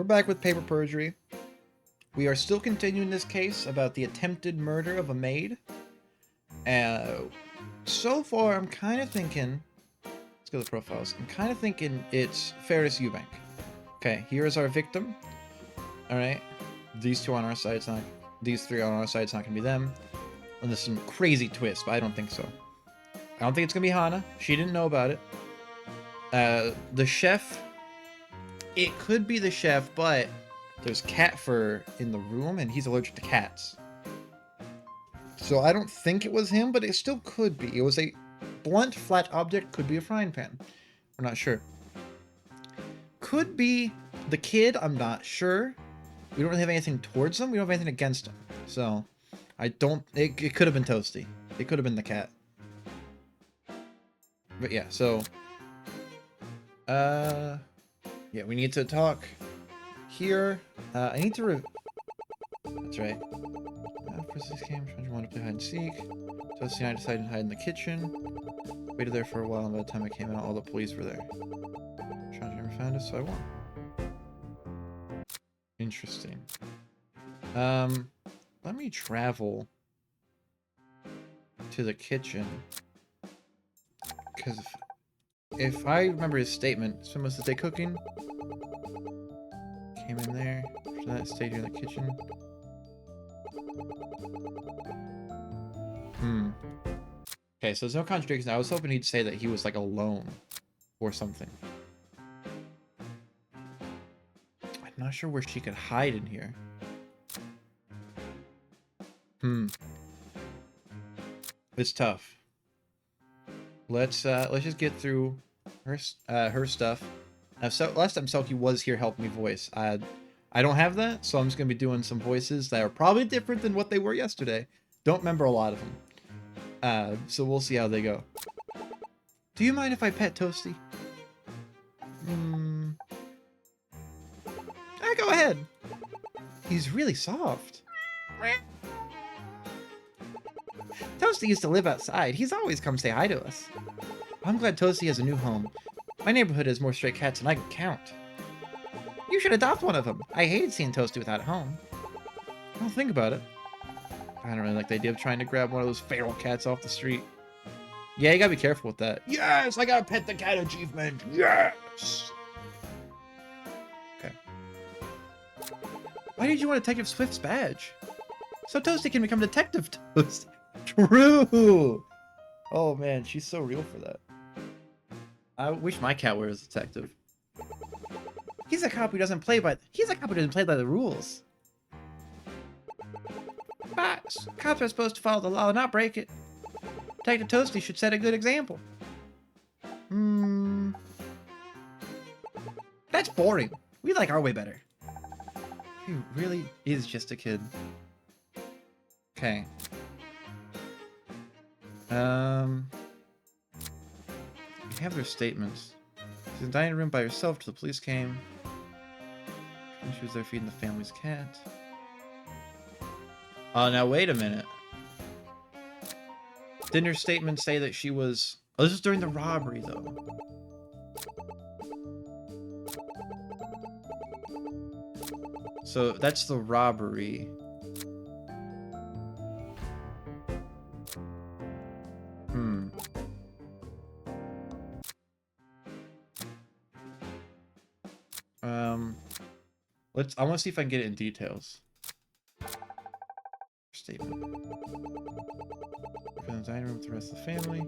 We're back with Paper Perjury. We are still continuing this case about the attempted murder of a maid. So far, I'm kind of thinking... Let's go to the profiles. I'm kind of thinking it's Ferris Eubank. Okay, here is our victim. Alright. These two on our side, it's not... These three on our side, it's not going to be them. And there's some crazy twist, but I don't think so. I don't think it's going to be Hannah. She didn't know about it. The chef... It could be the chef, but there's cat fur in the room, and he's allergic to cats. So I don't think it was him, but it still could be. It was a blunt, flat object. Could be a frying pan. We're not sure. Could be the kid. I'm not sure. We don't really have anything towards him. We don't have anything against him. So I don't... It could have been Toasty. It could have been the cat. But yeah, so... Yeah, we need to talk here. I need to That's right. This came, wanted to play hide and seek. Toasty and I decided to hide in the kitchen. Waited there for a while, and by the time I came out, all the police were there. Sean never found us, so I won. Interesting. Let me travel to the kitchen. Because if I remember his statement, someone must stay cooking. Came in there. After that, stayed here in the kitchen. Okay, so there's no contradiction. I was hoping he'd say that he was like alone or something. I'm not sure where she could hide in here. It's tough. Let's just get through her stuff. So last time Selkie was here helping me voice. I don't have that, so I'm just gonna be doing some voices that are probably different than what they were yesterday. Don't remember a lot of them. So we'll see how they go. Do you mind if I pet Toasty? Go ahead. He's really soft. Toasty used to live outside. He's always come say hi to us. I'm glad Toasty has a new home. My neighborhood has more stray cats than I can count. You should adopt one of them. I hated seeing Toasty without a home. I'll think about it. I don't really like the idea of trying to grab one of those feral cats off the street. Yeah, you gotta be careful with that. Yes, I gotta pet the cat achievement. Yes! Okay. Why did you want Detective Swift's badge? So Toasty can become Detective Toast. True! Oh man, she's so real for that. I wish my cat were a detective. He's a cop who doesn't play by the rules. But cops are supposed to follow the law and not break it. Detective Toasty should set a good example. That's boring. We like our way better. He really is just a kid. Okay. We have their statements. She's in the dining room by herself till the police came. And she was there feeding the family's cat. Oh, now wait a minute. Didn't her statement say that she was... Oh, this was during the robbery, though. So, that's the robbery. I want to see if I can get it in details. Statement. We're in the dining room with the rest of the family.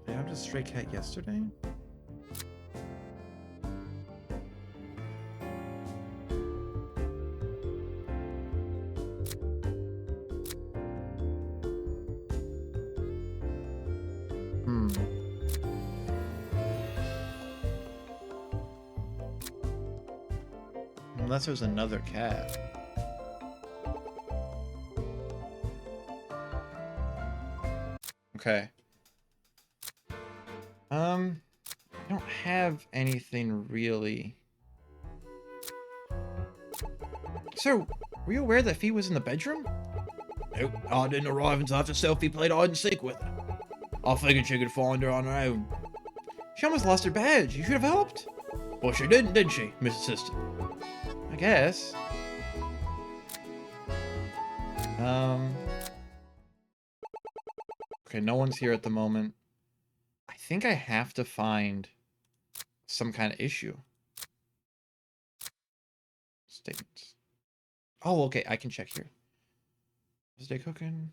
Did I have a stray cat yesterday? Unless there's another cat. Okay. I don't have anything really. Sir, were you aware that Fee was in the bedroom? Nope, I didn't arrive until after Sophie played hide and seek with her. I figured she could find her on her own. She almost lost her badge. You should have helped. Well, she didn't she, Miss Assistant? I guess. Okay, no one's here at the moment. I think I have to find some kind of issue. Statements. Oh, okay, I can check here. Thursday cooking.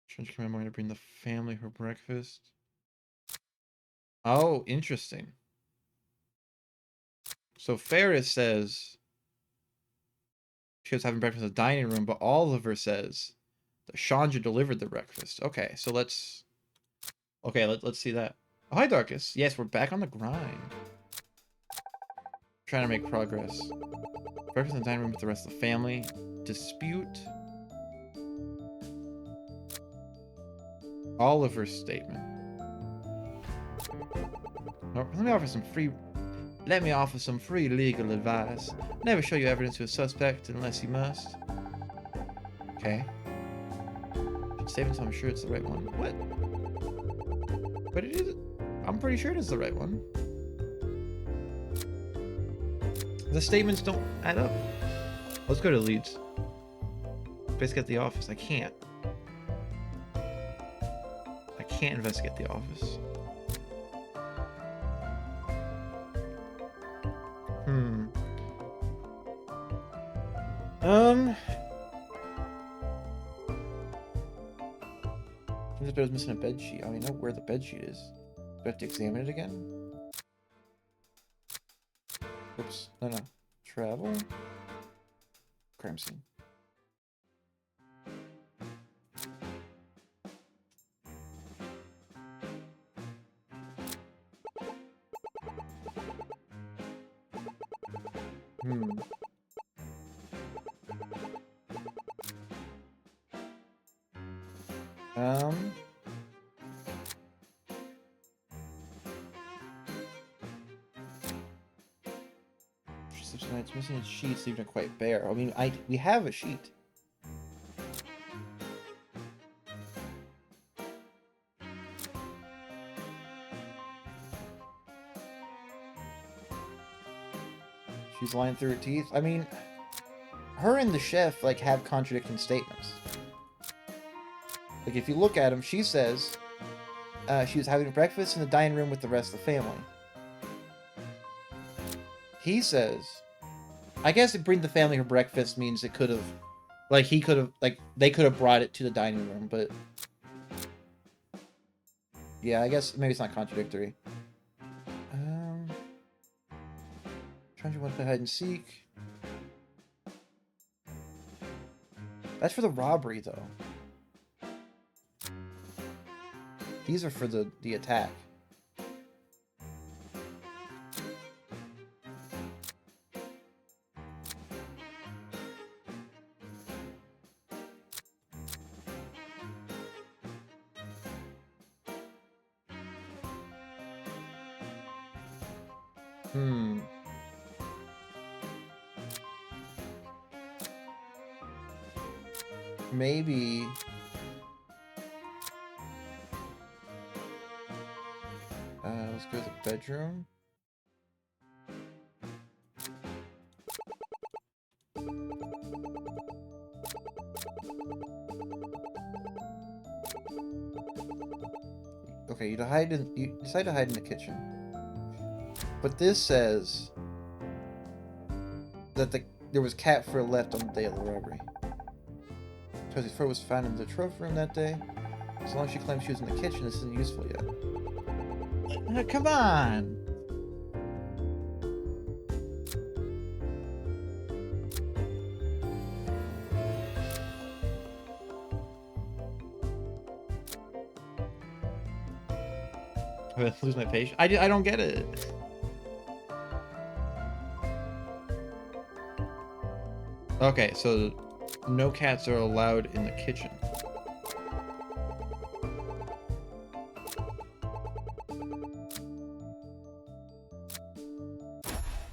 Trench command morning to bring the family her breakfast. Oh, interesting. So Ferris says she was having breakfast in the dining room, but Oliver says that Chandra delivered the breakfast. Okay, so let's see that. Oh, hi, Darkus. Yes, we're back on the grind. Trying to make progress. Breakfast in the dining room with the rest of the family. Dispute. Oliver's statement. Oh, let me offer some free legal advice. Never show your evidence to a suspect unless you must. Okay. Statement, so I'm sure it's the right one. What? But it is. I'm pretty sure it is the right one. The statements don't add up. Let's go to leads. Investigate the office. I can't investigate the office. Seems like I was missing a bed sheet. I don't even know where the bed sheet is. Do I have to examine it again? Oops. No. Travel. Crime scene. It's missing a sheet, leaving it quite bare. I mean, we have a sheet. She's lying through her teeth. I mean, her and the chef like have contradicting statements. Like if you look at them, she says she was having breakfast in the dining room with the rest of the family. He says, I guess it bring the family her breakfast means it could have, like he could have, like they could have brought it to the dining room, but yeah, I guess maybe it's not contradictory. Trying to play hide and seek. That's for the robbery, though. These are for the attack. Maybe let's go to the bedroom. Okay, you decide to hide in the kitchen. But this says that there was cat fur left on the day of the robbery. Because fur was found in the trophy room that day. As long as she claims she was in the kitchen, this isn't useful yet. Come on! I'm gonna lose my patience. I don't get it. Okay, so no cats are allowed in the kitchen.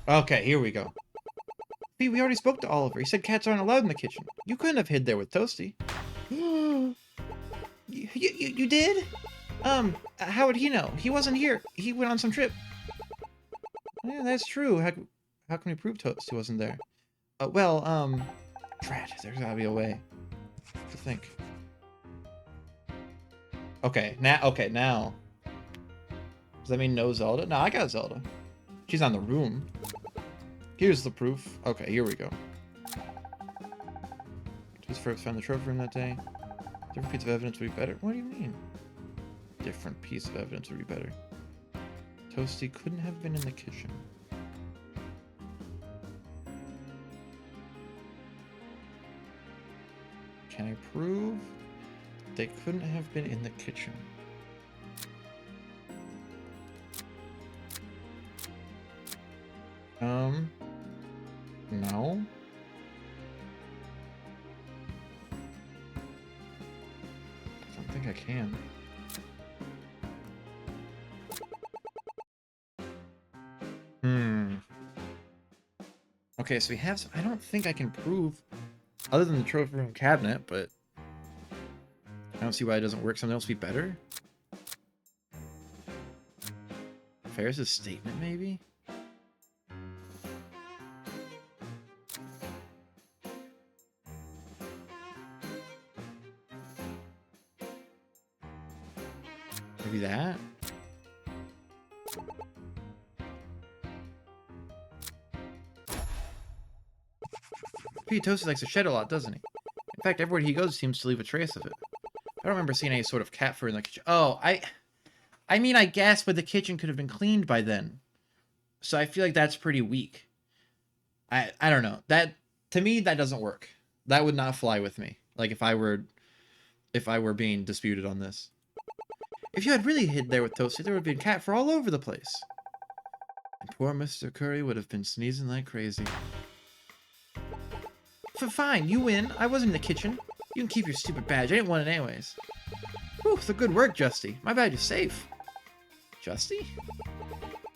Okay, here we go. Fee, we already spoke to Oliver. He said cats aren't allowed in the kitchen. You couldn't have hid there with Toasty. You did? How would he know? He wasn't here. He went on some trip. Yeah, that's true. How can we prove Toasty wasn't there? Drat, there's gotta be a way. To think. Okay, now. Does that mean no Zelda? No, I got Zelda. She's on the room. Here's the proof. Okay, here we go. Just first found the trophy room that day. Different piece of evidence would be better. What do you mean? Different piece of evidence would be better. Toasty couldn't have been in the kitchen. Can I prove they couldn't have been in the kitchen? No. I don't think I can. Okay, so we have some, I don't think I can prove other than the trophy room cabinet, but I don't see why it doesn't work. Something else would be better? Ferris's statement, maybe? Maybe that? Pete Toasty likes to shed a lot, doesn't he? In fact, everywhere he goes seems to leave a trace of it. I don't remember seeing any sort of cat fur in the kitchen. Oh, I mean, I guess, but the kitchen could have been cleaned by then. So I feel like that's pretty weak. I don't know. That, to me, that doesn't work. That would not fly with me. Like, if I were being disputed on this. If you had really hid there with Toasty, there would have been cat fur all over the place. And poor Mr. Curry would have been sneezing like crazy. Fine, you win. I wasn't in the kitchen. You can keep your stupid badge. I didn't want it anyways. Whew, the good work, Justy. My badge is safe. Justy?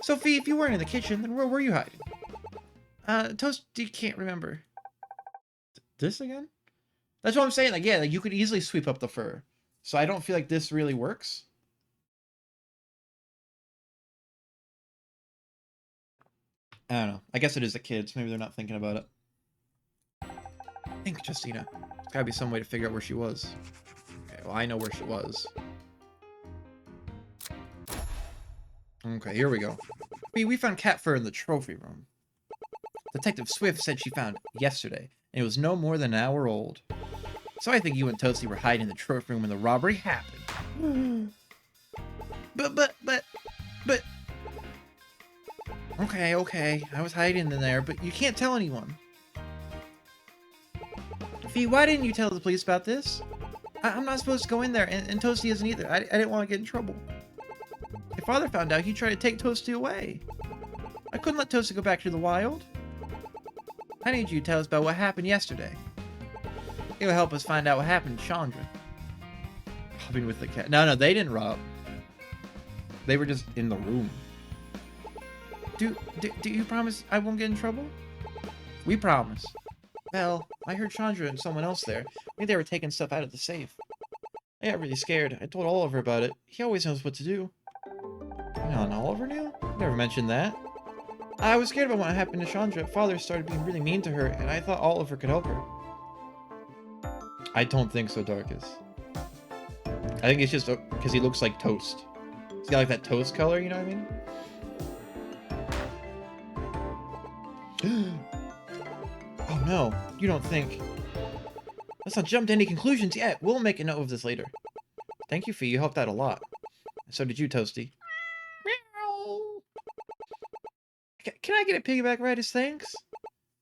Sophie, if you weren't in the kitchen, then where were you hiding? Toasty can't remember. This again? That's what I'm saying. Like, yeah, like you could easily sweep up the fur. So I don't feel like this really works. I don't know. I guess it is the kids. Maybe they're not thinking about it. Think, Justina. There's gotta be some way to figure out where she was. Okay, well, I know where she was. Okay, here we go. We found cat fur in the trophy room. Detective Swift said she found it yesterday, and it was no more than an hour old. So I think you and Toasty were hiding in the trophy room when the robbery happened. But... Okay, I was hiding in there, but you can't tell anyone. Fee, why didn't you tell the police about this? I'm not supposed to go in there, and Toasty isn't either. I didn't want to get in trouble. If Father found out, he'd try to take Toasty away. I couldn't let Toasty go back to the wild. I need you to tell us about what happened yesterday. It'll help us find out what happened to Chandra. Robbing with the cat. No, they didn't rob. They were just in the room. Do you promise I won't get in trouble? We promise. Well, I heard Chandra and someone else there. Maybe they were taking stuff out of the safe. I got really scared. I told Oliver about it. He always knows what to do. No, Oliver knew? Never mentioned that. I was scared about what happened to Chandra. Father started being really mean to her, and I thought Oliver could help her. I don't think so, Darkus. I think it's just because he looks like toast. He's got like that toast color, you know what I mean? Oh no, you don't think... Let's not jump to any conclusions yet. We'll make a note of this later. Thank you, Fee. You helped out a lot. So did you, Toasty. Meow. Can I get a piggyback ride as thanks?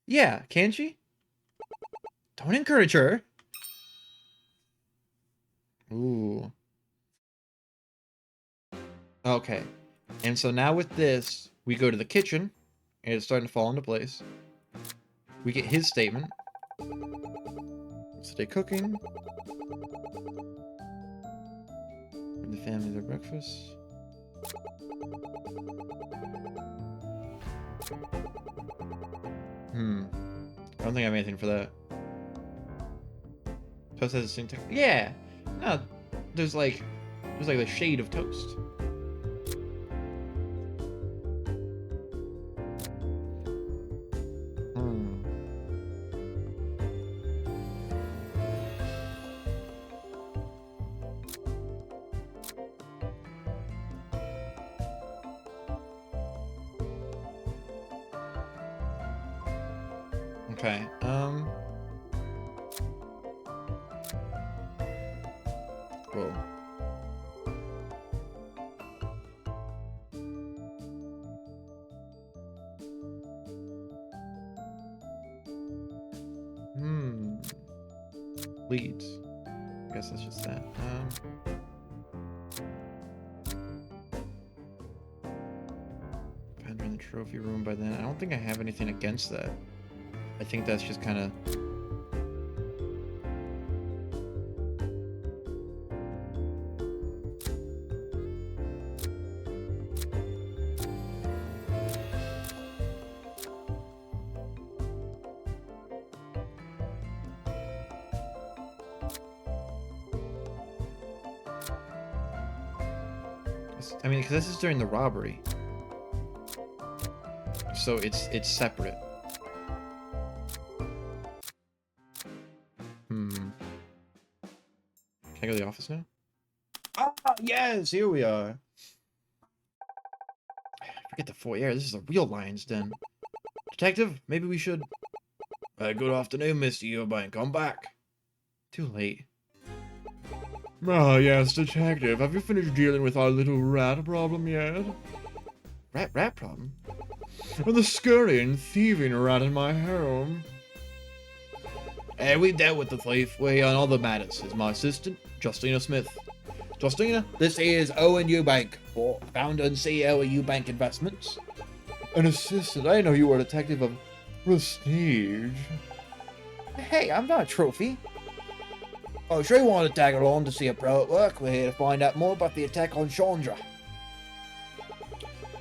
Yeah, can she? Don't encourage her. Ooh. Okay. And so now with this, we go to the kitchen, and it's starting to fall into place. We get his statement. Stay cooking. Bring the family their breakfast. think I have anything for that. Toast has the same texture. Yeah. No, there's like the shade of toast. Okay. Whoa. Leads. I guess that's just that. Pender in the trophy room by then. I don't think I have anything against that. I think that's just kind of... I mean, because this is during the robbery. So it's separate. Can I go to the office now? Ah, yes, here we are. Forget the foyer. This is a real lion's den. Detective, maybe we should... good afternoon, Mr. Eubank. I'm back. Too late. Ah, yes, Detective. Have you finished dealing with our little rat problem yet? Rat problem? The scurrying, thieving rat in my home. We dealt with the thief. We on other matters. Is my assistant, Justina Smith. Justina, this is Owen Eubank, founder and CEO of Eubank Investments. An assistant? I didn't know you were a detective of prestige. Hey, I'm not a trophy. Oh, sure you want to tag along to see a pro at work. We're here to find out more about the attack on Chandra.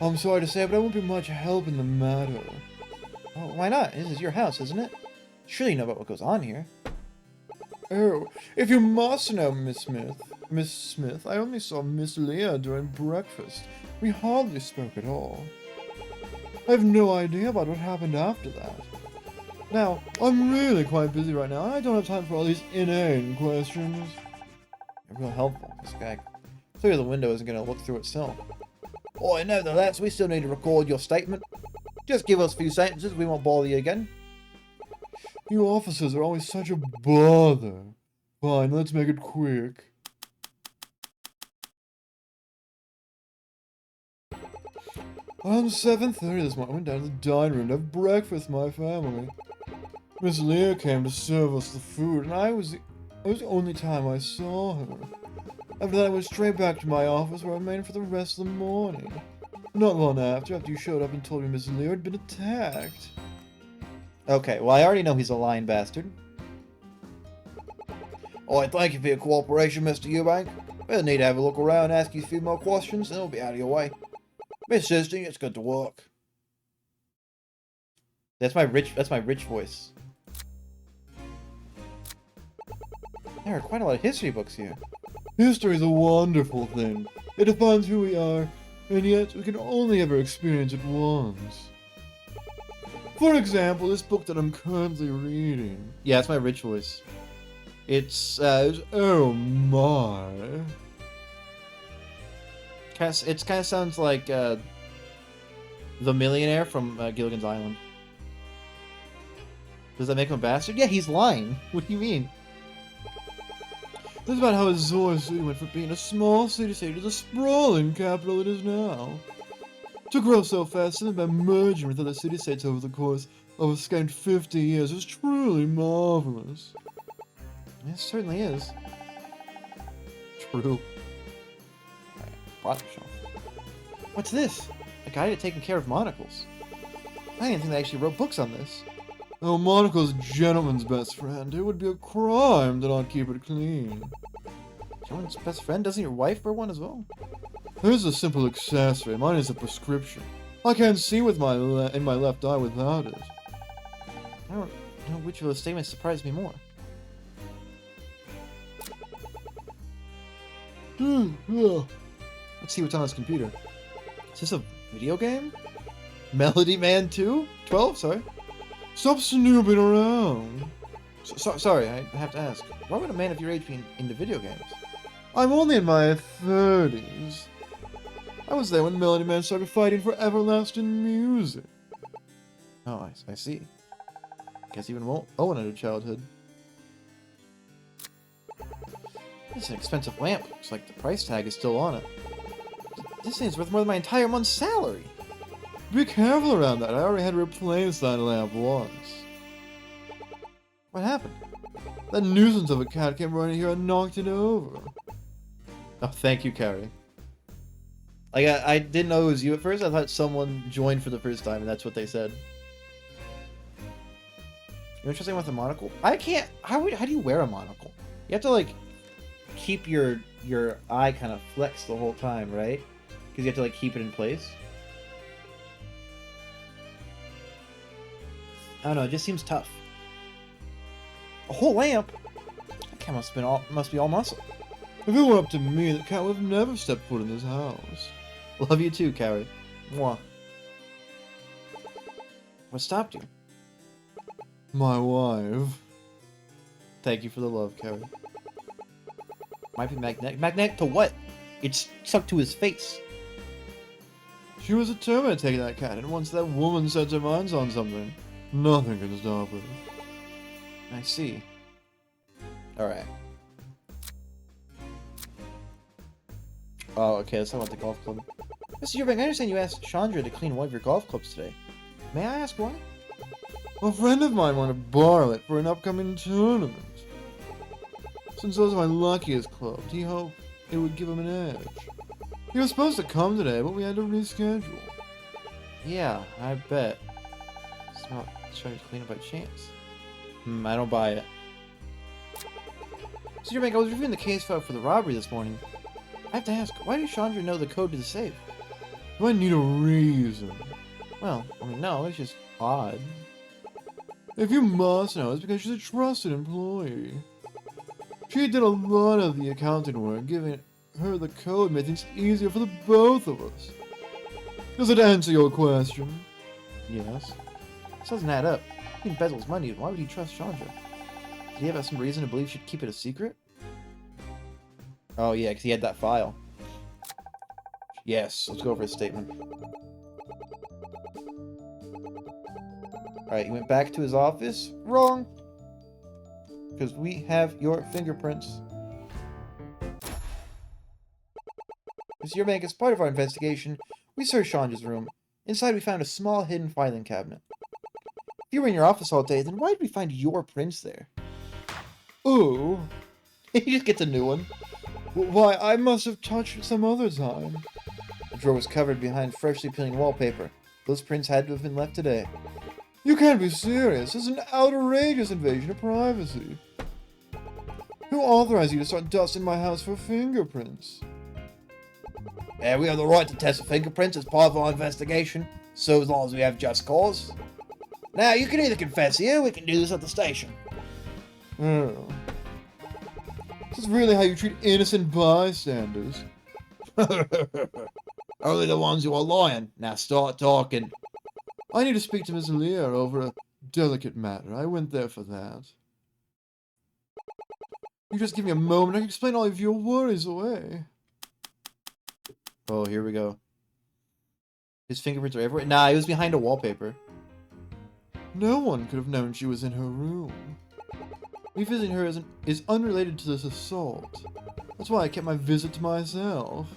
I'm sorry to say, but I won't be much help in the matter. Oh, why not? This is your house, isn't it? Surely you know about what goes on here. Oh, if you must know, Miss Smith, I only saw Miss Leah during breakfast. We hardly spoke at all. I have no idea about what happened after that. Now, I'm really quite busy right now, and I don't have time for all these inane questions. You're real helpful. This guy, clearly the window isn't going to look through itself. Oh, nevertheless, we still need to record your statement. Just give us a few sentences, we won't bother you again. You officers are always such a bother. Fine, let's make it quick. Around 7:30 this morning, I went down to the dining room to have breakfast with my family. Miss Leah came to serve us the food, and it was the only time I saw her. After that, I went straight back to my office, where I remained for the rest of the morning. Not long after you showed up and told me Miss Leah had been attacked. Okay, well, I already know he's a lying bastard. Alright, thank you for your cooperation, Mr. Eubank. We'll need to have a look around, ask you a few more questions, and we'll be out of your way. Miss Sister, it's good to work. That's my rich voice. There are quite a lot of history books here. History is a wonderful thing. It defines who we are, and yet we can only ever experience it once. For example, this book that I'm currently reading. Yeah, that's my rich voice. It's oh my. It kind of sounds like The Millionaire from Gilligan's Island. Does that make him a bastard? Yeah, he's lying. What do you mean? This is about how Azor City went from being a small city-state to the sprawling capital it is now. To grow so fast, simply by merging with other city-states over the course of a scant 50 years is truly marvelous. It certainly is. True. Bottom shelf. What's this? A guide to taking care of monocles. I didn't think they actually wrote books on this. Oh, monocle's gentleman's best friend. It would be a crime to not keep it clean. Gentleman's best friend? Doesn't your wife wear one as well? Here's a simple accessory. Mine is a prescription. I can't see with in my left eye without it. which of those statements surprised me more. Yeah. Let's see what's on his computer. Is this a video game? Melody Man 2? 12? Sorry. Stop snooping around. Sorry, I have to ask. Why would a man of your age be into video games? I'm only in my 30s. I was there when Melody Man started fighting for everlasting music. Oh, I see. Guess even Owen had a childhood. It's an expensive lamp. Looks like the price tag is still on it. This thing's worth more than my entire month's salary. Be careful around that. I already had to replace that lamp once. What happened? That nuisance of a cat came running here and knocked it over. Oh, thank you, Carrie. Like, I didn't know it was you at first. I thought someone joined for the first time, and that's what they said. You're interested with a monocle? I can't... How do you wear a monocle? You have to, like, keep your eye kind of flexed the whole time, right? Because you have to, like, keep it in place. I don't know. It just seems tough. A whole lamp? That cat must be all muscle. If it were up to me, the cat would have never stepped foot in this house. Love you too, Carrie. Mwah. What stopped you? My wife. Thank you for the love, Carrie. Might be magnetic. Magnetic to what? It's stuck to his face. She was determined to take that cat, and once that woman sets her minds on something, nothing can stop her. I see. Alright. Oh, okay, let's talk about the golf club. Mr. Eubank, I understand you asked Chandra to clean one of your golf clubs today. May I ask why? A friend of mine wanted to borrow it for an upcoming tournament. Since those are my luckiest clubs, he hoped it would give him an edge. He was supposed to come today, but we had to reschedule. Yeah, I bet. It's not trying to clean it by chance. I don't buy it. Mr. Eubank, I was reviewing the case file for the robbery this morning. I have to ask, why did Chandra know the code to the safe? Do I need a reason? Well, I mean, no, it's just odd. If you must know, it's because she's a trusted employee. She did a lot of the accounting work, giving her the code made things easier for the both of us. Does it answer your question? Yes. This doesn't add up. He embezzles money. Why would he trust Chandra? Did he have some reason to believe she'd keep it a secret? Oh, yeah, because he had that file. Yes, let's go over his statement. Alright, he went back to his office. Wrong! Because we have your fingerprints. Mr. Eubank, as part of our investigation, we searched Chandra's room. Inside we found a small hidden filing cabinet. If you were in your office all day, then why did we find your prints there? Oh, He just gets a new one. why, I must have touched it some other time. The drawer was covered behind freshly peeling wallpaper. Those prints had to have been left today. You can't be serious. This is an outrageous invasion of privacy. Who authorized you to start dusting my house for fingerprints? Yeah, we have the right to test the fingerprints as part of our investigation, so as long as we have just cause. Now, you can either confess here, or we can do this at the station. Oh. This is really how you treat innocent bystanders. Only the ones who are lying. Now start talking. I need to speak to Miss Lear over a delicate matter. I went there for that. You just give me a moment, I can explain all of your worries away. Oh, here we go. His fingerprints are everywhere. Nah, he was behind a wallpaper. No one could have known she was in her room. Me visiting her is unrelated to this assault. That's why I kept my visit to myself.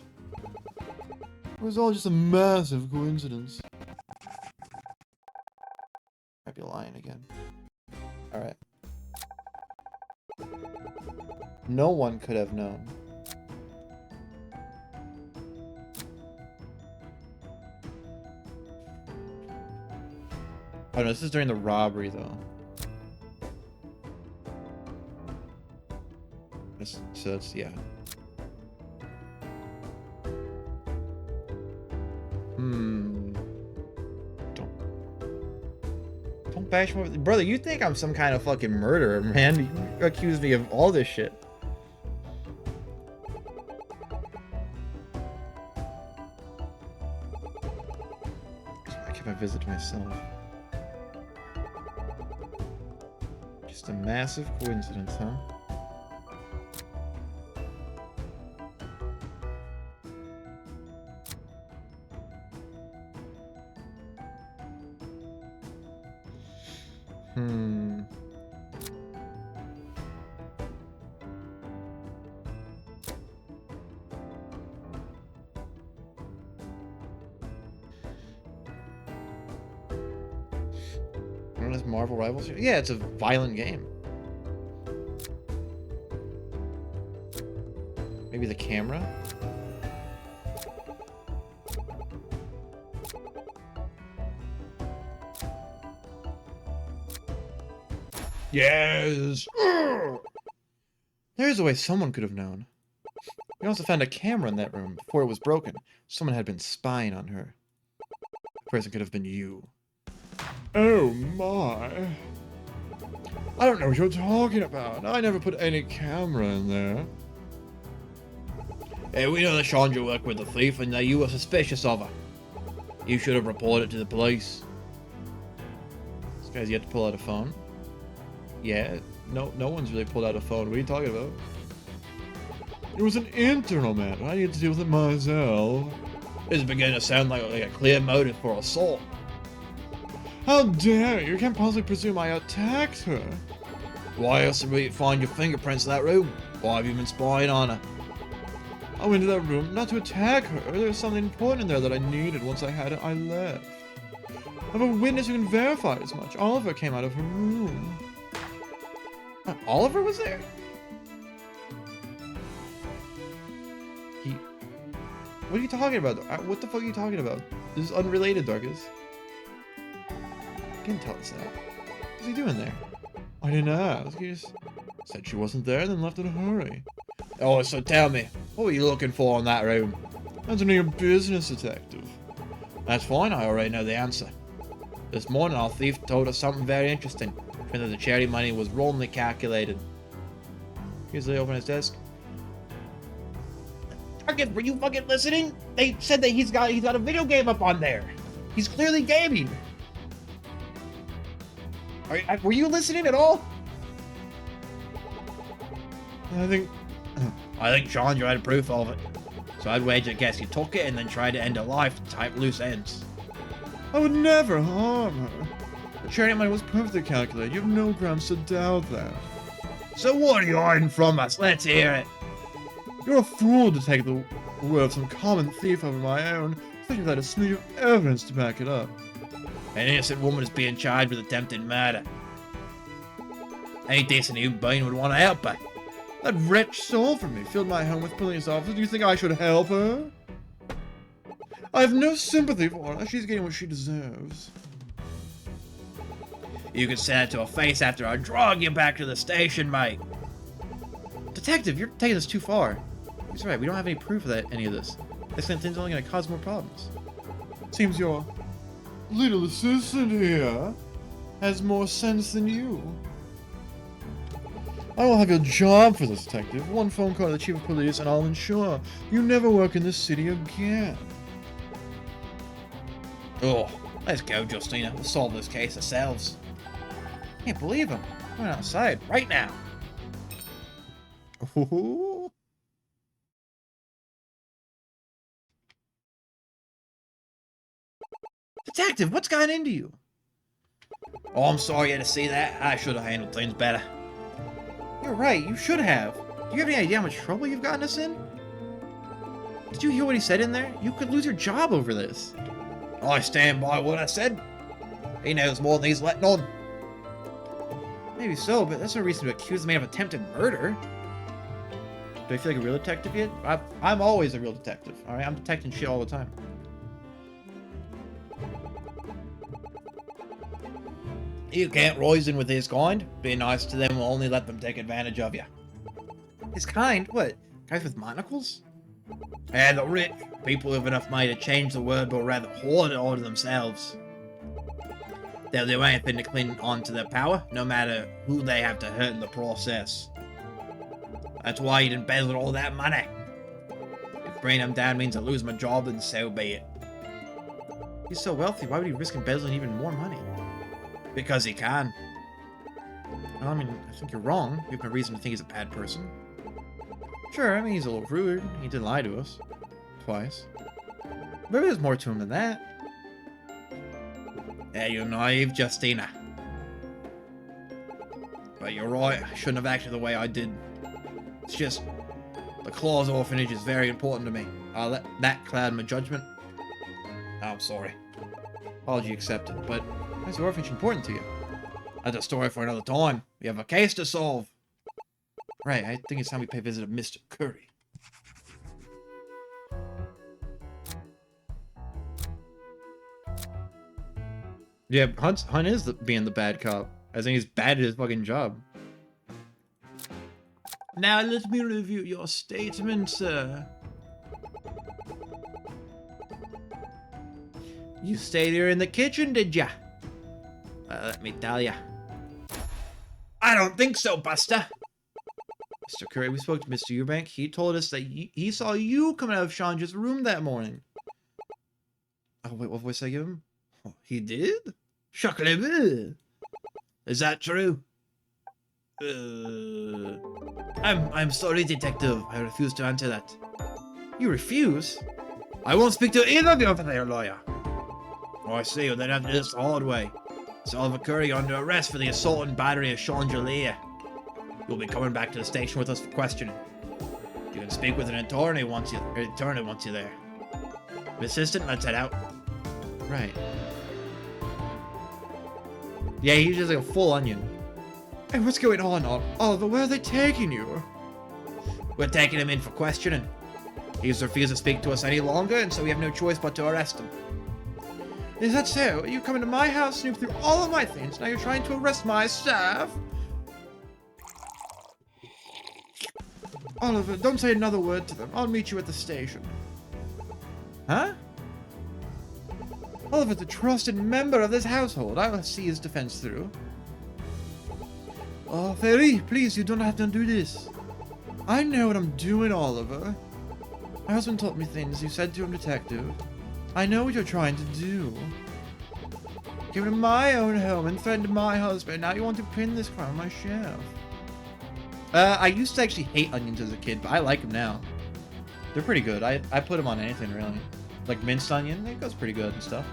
It was all just a massive coincidence. Might be lying again. Alright. No one could have known. Oh no, this is during the robbery though. So it's, yeah. Don't bash my brother. You think I'm some kind of fucking murderer, man? You accuse me of all this shit. I kept my visit to myself. Just a massive coincidence, huh? One of those Marvel Rivals? Yeah, it's a violent game. Maybe the camera? Yes! There's a way someone could have known. We also found a camera in that room before it was broken. Someone had been spying on her. The person could have been you. Oh my. I don't know what you're talking about. I never put any camera in there. Hey, we know that Chandra worked with the thief and that you were suspicious of her. You should have reported to the police. This guy's yet to pull out a phone. Yeah, no one's really pulled out a phone. What are you talking about? It was an internal matter. I needed to deal with it myself. This is beginning to sound like a clear motive for assault. How dare you? You can't possibly presume I attacked her. Why else did we find your fingerprints in that room? Why have you been spying on her? I went into that room not to attack her. There was something important in there that I needed. Once I had it, I left. I have a witness who can verify as much. Oliver came out of her room. Oliver was there? What are you talking about? What the fuck are you talking about? This is unrelated, Darkus. You didn't tell us that. What's he doing there? I didn't ask. He just said she wasn't there, then left in a hurry. Oh, so tell me, what were you looking for in that room? That's none of your business, detective. That's fine, I already know the answer. This morning, our thief told us something very interesting. That the charity money was wrongly calculated. Here's Leo open his desk. Target, were you fucking listening? They said that he's got a video game up on there. He's clearly gaming. Were you listening at all? I think Chandra had proof of it. So I'd wager a guess he took it and then tried to end her life to type loose ends. I would never harm her. The charity money was perfectly calculated. You have no grounds to doubt that. So what are you hiding from us? Let's hear it. You're a fool to take the word of some common thief over my own, especially without a smidge of evidence to back it up. An innocent woman is being charged with attempted murder. Any decent human being would want to help her. That wretch stole from me, filled my home with police officers. Do you think I should help her? I have no sympathy for her. She's getting what she deserves. You can say that to her face after I drag you back to the station, mate. Detective, you're taking this too far. He's right, we don't have any proof of any of this. This kind of thing's only going to cause more problems. Seems your little assistant here has more sense than you. I will have your job for this, detective. One phone call to the chief of police and I'll ensure you never work in this city again. Oh, let's go, Justina. We'll solve this case ourselves. Can't believe him. Going outside right now. Oh. Detective, what's gotten into you? Oh, I'm sorry you had to see that. I should have handled things better. You're right, you should have. Do you have any idea how much trouble you've gotten us in? Did you hear what he said in there? You could lose your job over this. I stand by what I said. He knows more than he's letting on. Maybe so, but that's no reason to accuse me of attempted murder. Do I feel like a real detective yet? I'm always a real detective, alright? I'm detecting shit all the time. You can't reason with his kind. Being nice to them will only let them take advantage of you. His kind? What? Guys with monocles? And the rich. People with enough money to change the world, but rather hoard it all to themselves. They'll do anything to cling on to their power, no matter who they have to hurt in the process. That's why you'd embezzle all that money. If bringing them down means I lose my job, then so be it. He's so wealthy, why would he risk embezzling even more money? Because he can. Well, I mean, I think you're wrong. You have no reason to think he's a bad person. Sure, I mean, he's a little rude. He did lie to us. Twice. Maybe there's more to him than that. Yeah, you're naive, Justina. But you're right, I shouldn't have acted the way I did. It's just, the Claw's orphanage is very important to me. I'll let that cloud my judgment. Oh, I'm sorry. Apology accepted, but why is the orphanage important to you? That's a story for another time. We have a case to solve. Right, I think it's time we pay a visit to Mr. Curry. Yeah, Hunt is being the bad cop. I think he's bad at his fucking job. Now let me review your statement, sir. You stayed here in the kitchen, did ya? Let me tell ya. I don't think so, Buster. Mr. Curry, we spoke to Mr. Eubank. He told us that he saw you coming out of Chandra's room that morning. Oh, wait, what voice did I give him? Oh, he did? Chocolate. Is that true? I'm sorry, Detective. I refuse to answer that. You refuse? I won't speak to either of you over there, lawyer. Oh, I see. You'll then have to do this the hard way. Oliver Curry under arrest for the assault and battery of Chandelier. You'll be coming back to the station with us for questioning. You can speak with an attorney once you're there. Assistant, let's head out. Right. Yeah, he's just like a full onion. Hey, what's going on, Oliver? Where are they taking you? We're taking him in for questioning. He's refused to speak to us any longer, and so we have no choice but to arrest him. Is that so? You come into my house, snoop through all of my things, now you're trying to arrest my staff? Oliver, don't say another word to them. I'll meet you at the station. Huh? Oliver's a trusted member of this household. I will see his defense through. Oh, Fairy, please, you don't have to do this. I know what I'm doing, Oliver. My husband taught me things you said to him, Detective. I know what you're trying to do. Give him my own home and threaten my husband. Now you want to pin this crime on my shelf. I used to actually hate onions as a kid, but I like them now. They're pretty good. I put them on anything, really. Like minced onion, it goes pretty good and stuff.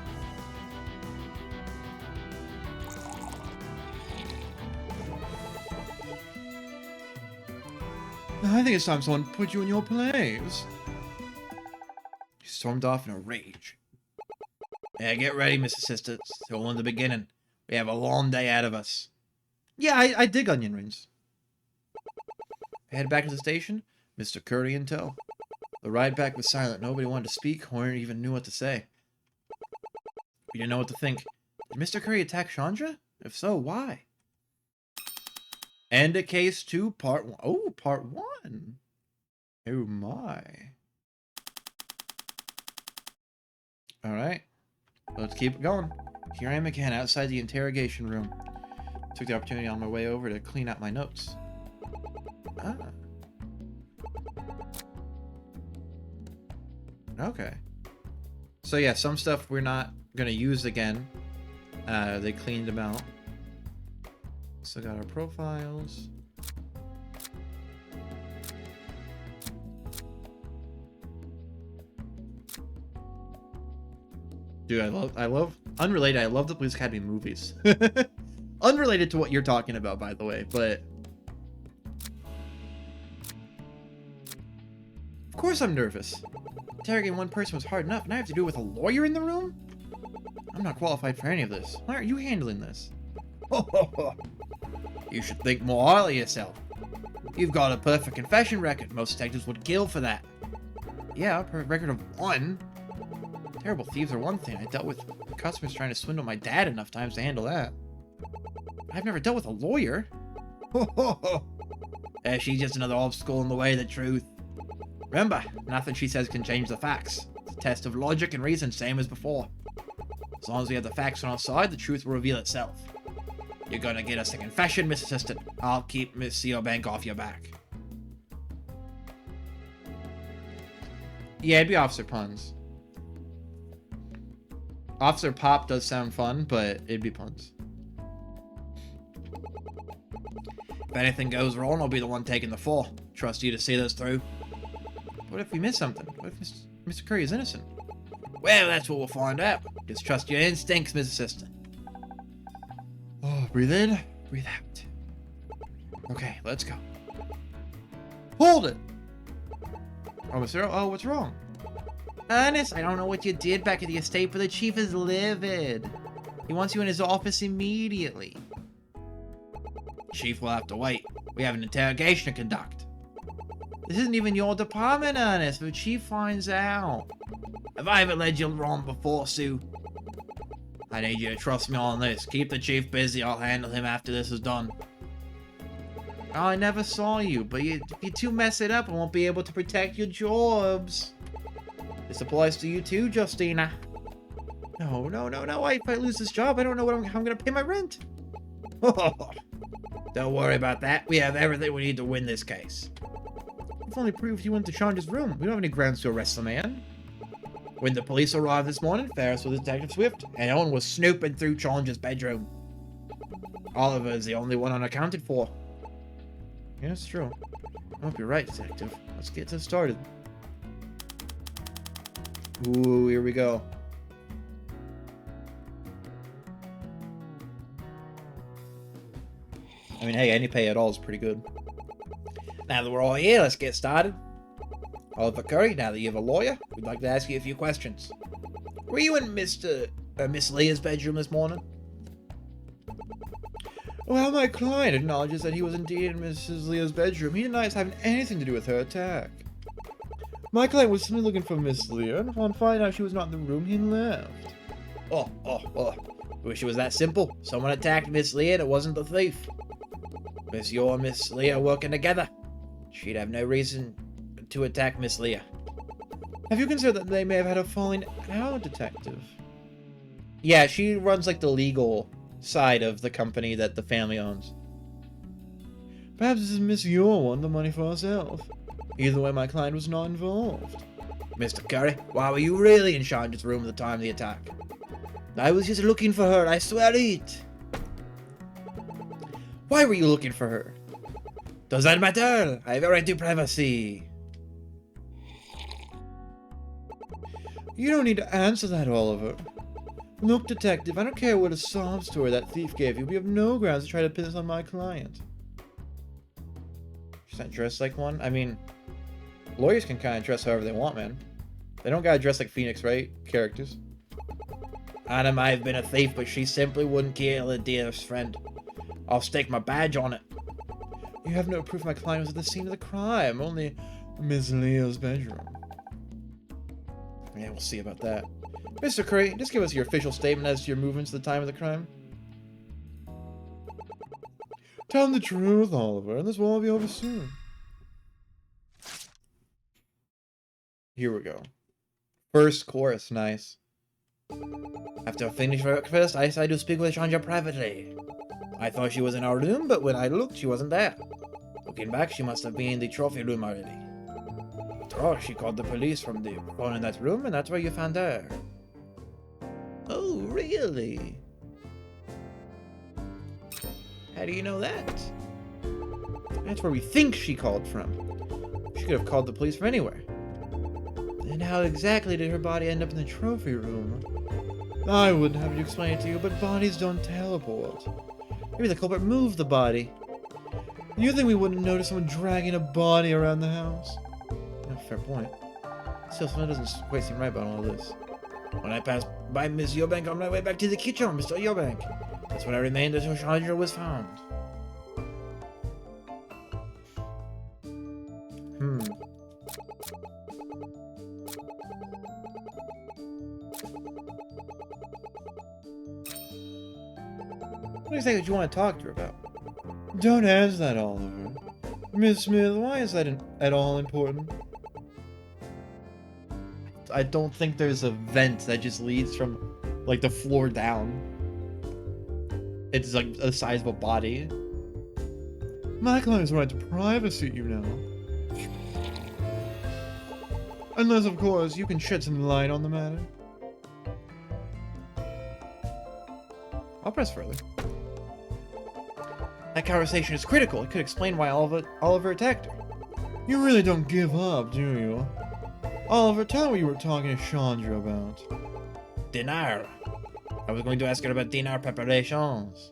I think it's time someone put you in your place. He stormed off in a rage. Yeah, get ready, Miss Assistant. It's only the beginning. We have a long day ahead of us. Yeah, I dig onion rings. Head back to the station, Mr. Curry in tow. The ride back was silent. Nobody wanted to speak or even knew what to say. We didn't know what to think. Did Mr. Curry attack Chandra? If so, why? End of case 2, part 1. Oh, part 1. Oh my. Alright. Let's keep it going. Here I am again outside the interrogation room. Took the opportunity on my way over to clean out my notes. Ah. Okay. So yeah, some stuff we're not gonna use again. They cleaned them out. So got our profiles. Dude, I love unrelated. I love the Police Academy movies. Unrelated to what you're talking about, by the way, but of course I'm nervous. Interrogating one person was hard enough, and I have to do it with a lawyer in the room? I'm not qualified for any of this. Why aren't you handling this? You should think more highly of yourself. You've got a perfect confession record. Most detectives would kill for that. Yeah, a perfect record of 1. Terrible thieves are one thing. I dealt with customers trying to swindle my dad enough times to handle that. I've never dealt with a lawyer. She's just another obstacle in the way of the truth. Remember, nothing she says can change the facts. It's a test of logic and reason, same as before. As long as we have the facts on our side, the truth will reveal itself. You're gonna get us a confession, Miss Assistant. I'll keep Miss Bank off your back. Yeah, it'd be Officer Puns. Officer Pop does sound fun, but it'd be Puns. If anything goes wrong, I'll be the one taking the fall. Trust you to see this through. What if we miss something? What if Mr. Curry is innocent? Well, that's what we'll find out. Just trust your instincts, Miss Assistant. Oh, breathe in, breathe out. Okay, let's go. Hold it! Oh, Mr. Oh, what's wrong? Honest, I don't know what you did back at the estate, but the chief is livid. He wants you in his office immediately. Chief will have to wait. We have an interrogation to conduct. This isn't even your department, Ernest. If the chief finds out. Have I ever led you wrong before, Sue? I need you to trust me on this. Keep the chief busy. I'll handle him after this is done. Oh, I never saw you, but if you two mess it up, I won't be able to protect your jobs. This applies to you too, Justina. No. If I lose this job, I don't know how I'm going to pay my rent. Don't worry about that. We have everything we need to win this case. If only proved he went to Chandra's room. We don't have any grounds to arrest the man. When the police arrived this morning, Ferris was Detective Swift, and Owen was snooping through Chandra's bedroom. Oliver is the only one unaccounted for. Yeah, that's true. I hope you're right, Detective. Let's get this started. Ooh, here we go. I mean, hey, any pay at all is pretty good. Now that we're all here, let's get started. Oliver Curry, now that you have a lawyer, we'd like to ask you a few questions. Were you in Miss Leah's bedroom this morning? Well, my client acknowledges that he was indeed in Mrs. Leah's bedroom. He denies having anything to do with her attack. My client was simply looking for Miss Leah, and upon finding out she was not in the room, he left. Well, I wish it was that simple. Someone attacked Miss Leah and it wasn't the thief. Miss Yor and Miss Leah are working together. She'd have no reason to attack Miss Leah. Have you considered that they may have had a falling out, Detective? Yeah, she runs like the legal side of the company that the family owns. Perhaps this is Miss Yor wanting the money for herself. Either way, my client was not involved. Mr. Curry, why were you really in Chandra's room at the time of the attack? I was just looking for her, I swear it. Why were you looking for her? Does that matter? I have a right to privacy. You don't need to answer that, Oliver. Look, Detective, I don't care what a sob story that thief gave you. We have no grounds to try to pin this on my client. She's not dressed like one. I mean, lawyers can kind of dress however they want, man. They don't gotta dress like Phoenix Wright characters. Anna might have been a thief, but she simply wouldn't kill a dearest friend. I'll stake my badge on it. You have no proof my client was at the scene of the crime. Only Miss Leah's bedroom. Yeah, we'll see about that. Mr. Curry, just give us your official statement as to your movements at the time of the crime. Tell them the truth, Oliver, and this will all be over soon. Here we go. First chorus, nice. After I finish breakfast, I decided to speak with Chandra privately. I thought she was in our room, but when I looked, she wasn't there. Looking back, she must have been in the trophy room already. After all, she called the police from the phone in that room, and that's where you found her. Oh, really? How do you know that? That's where we think she called from. She could have called the police from anywhere. Then how exactly did her body end up in the trophy room? I wouldn't have to explain it to you, but bodies don't teleport. Maybe the culprit moved the body. You think we wouldn't notice someone dragging a body around the house? Yeah, fair point. Still, something doesn't quite seem right about all this. When I passed by Miss Eubank on my way back to the kitchen, Mr. Eubank. That's when I remained until Chandra was found. What exactly do you want to talk to her about? Don't answer that, Oliver. Miss Smith, why is that at all important? I don't think there's a vent that just leads from like the floor down. It's like the size of a body. My client's right to privacy, you know. Unless, of course, you can shed some light on the matter. I'll press further. That conversation is critical. It could explain why Oliver attacked her. You really don't give up, do you? Oliver, tell me what you were talking to Chandra about. Dinner. I was going to ask her about dinner preparations.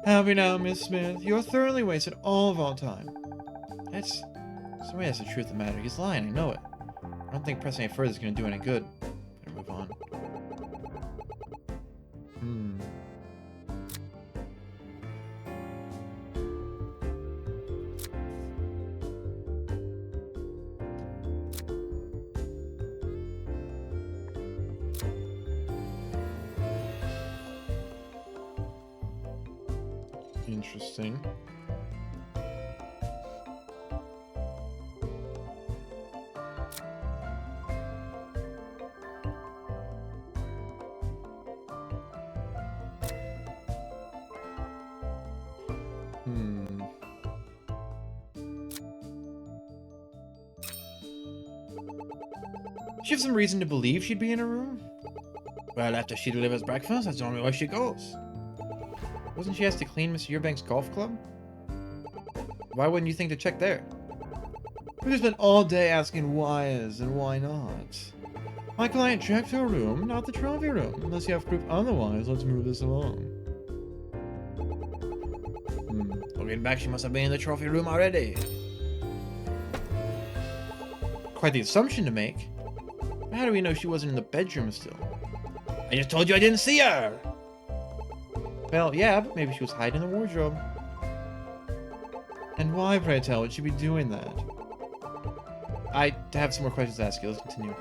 Happy now, Miss Smith. You're thoroughly wasted all of our time. That's the truth of the matter. He's lying. I know it. I don't think pressing any further is going to do any good. Better move on. Interesting. She have some reason to believe she'd be in her room? Well, after she delivers breakfast, that's normally where she goes. Wasn't she asked to clean Mr. Eubank's golf club? Why wouldn't you think to check there? We just spent all day asking why is and why not. My client checked her room, not the trophy room. Unless you have proof otherwise, let's move this along. Looking back, she must have been in the trophy room already. Quite the assumption to make. How do we know she wasn't in the bedroom still? I just told you I didn't see her! Well, yeah, but maybe she was hiding in the wardrobe. And why, pray tell, would she be doing that? I have some more questions to ask you. Let's continue.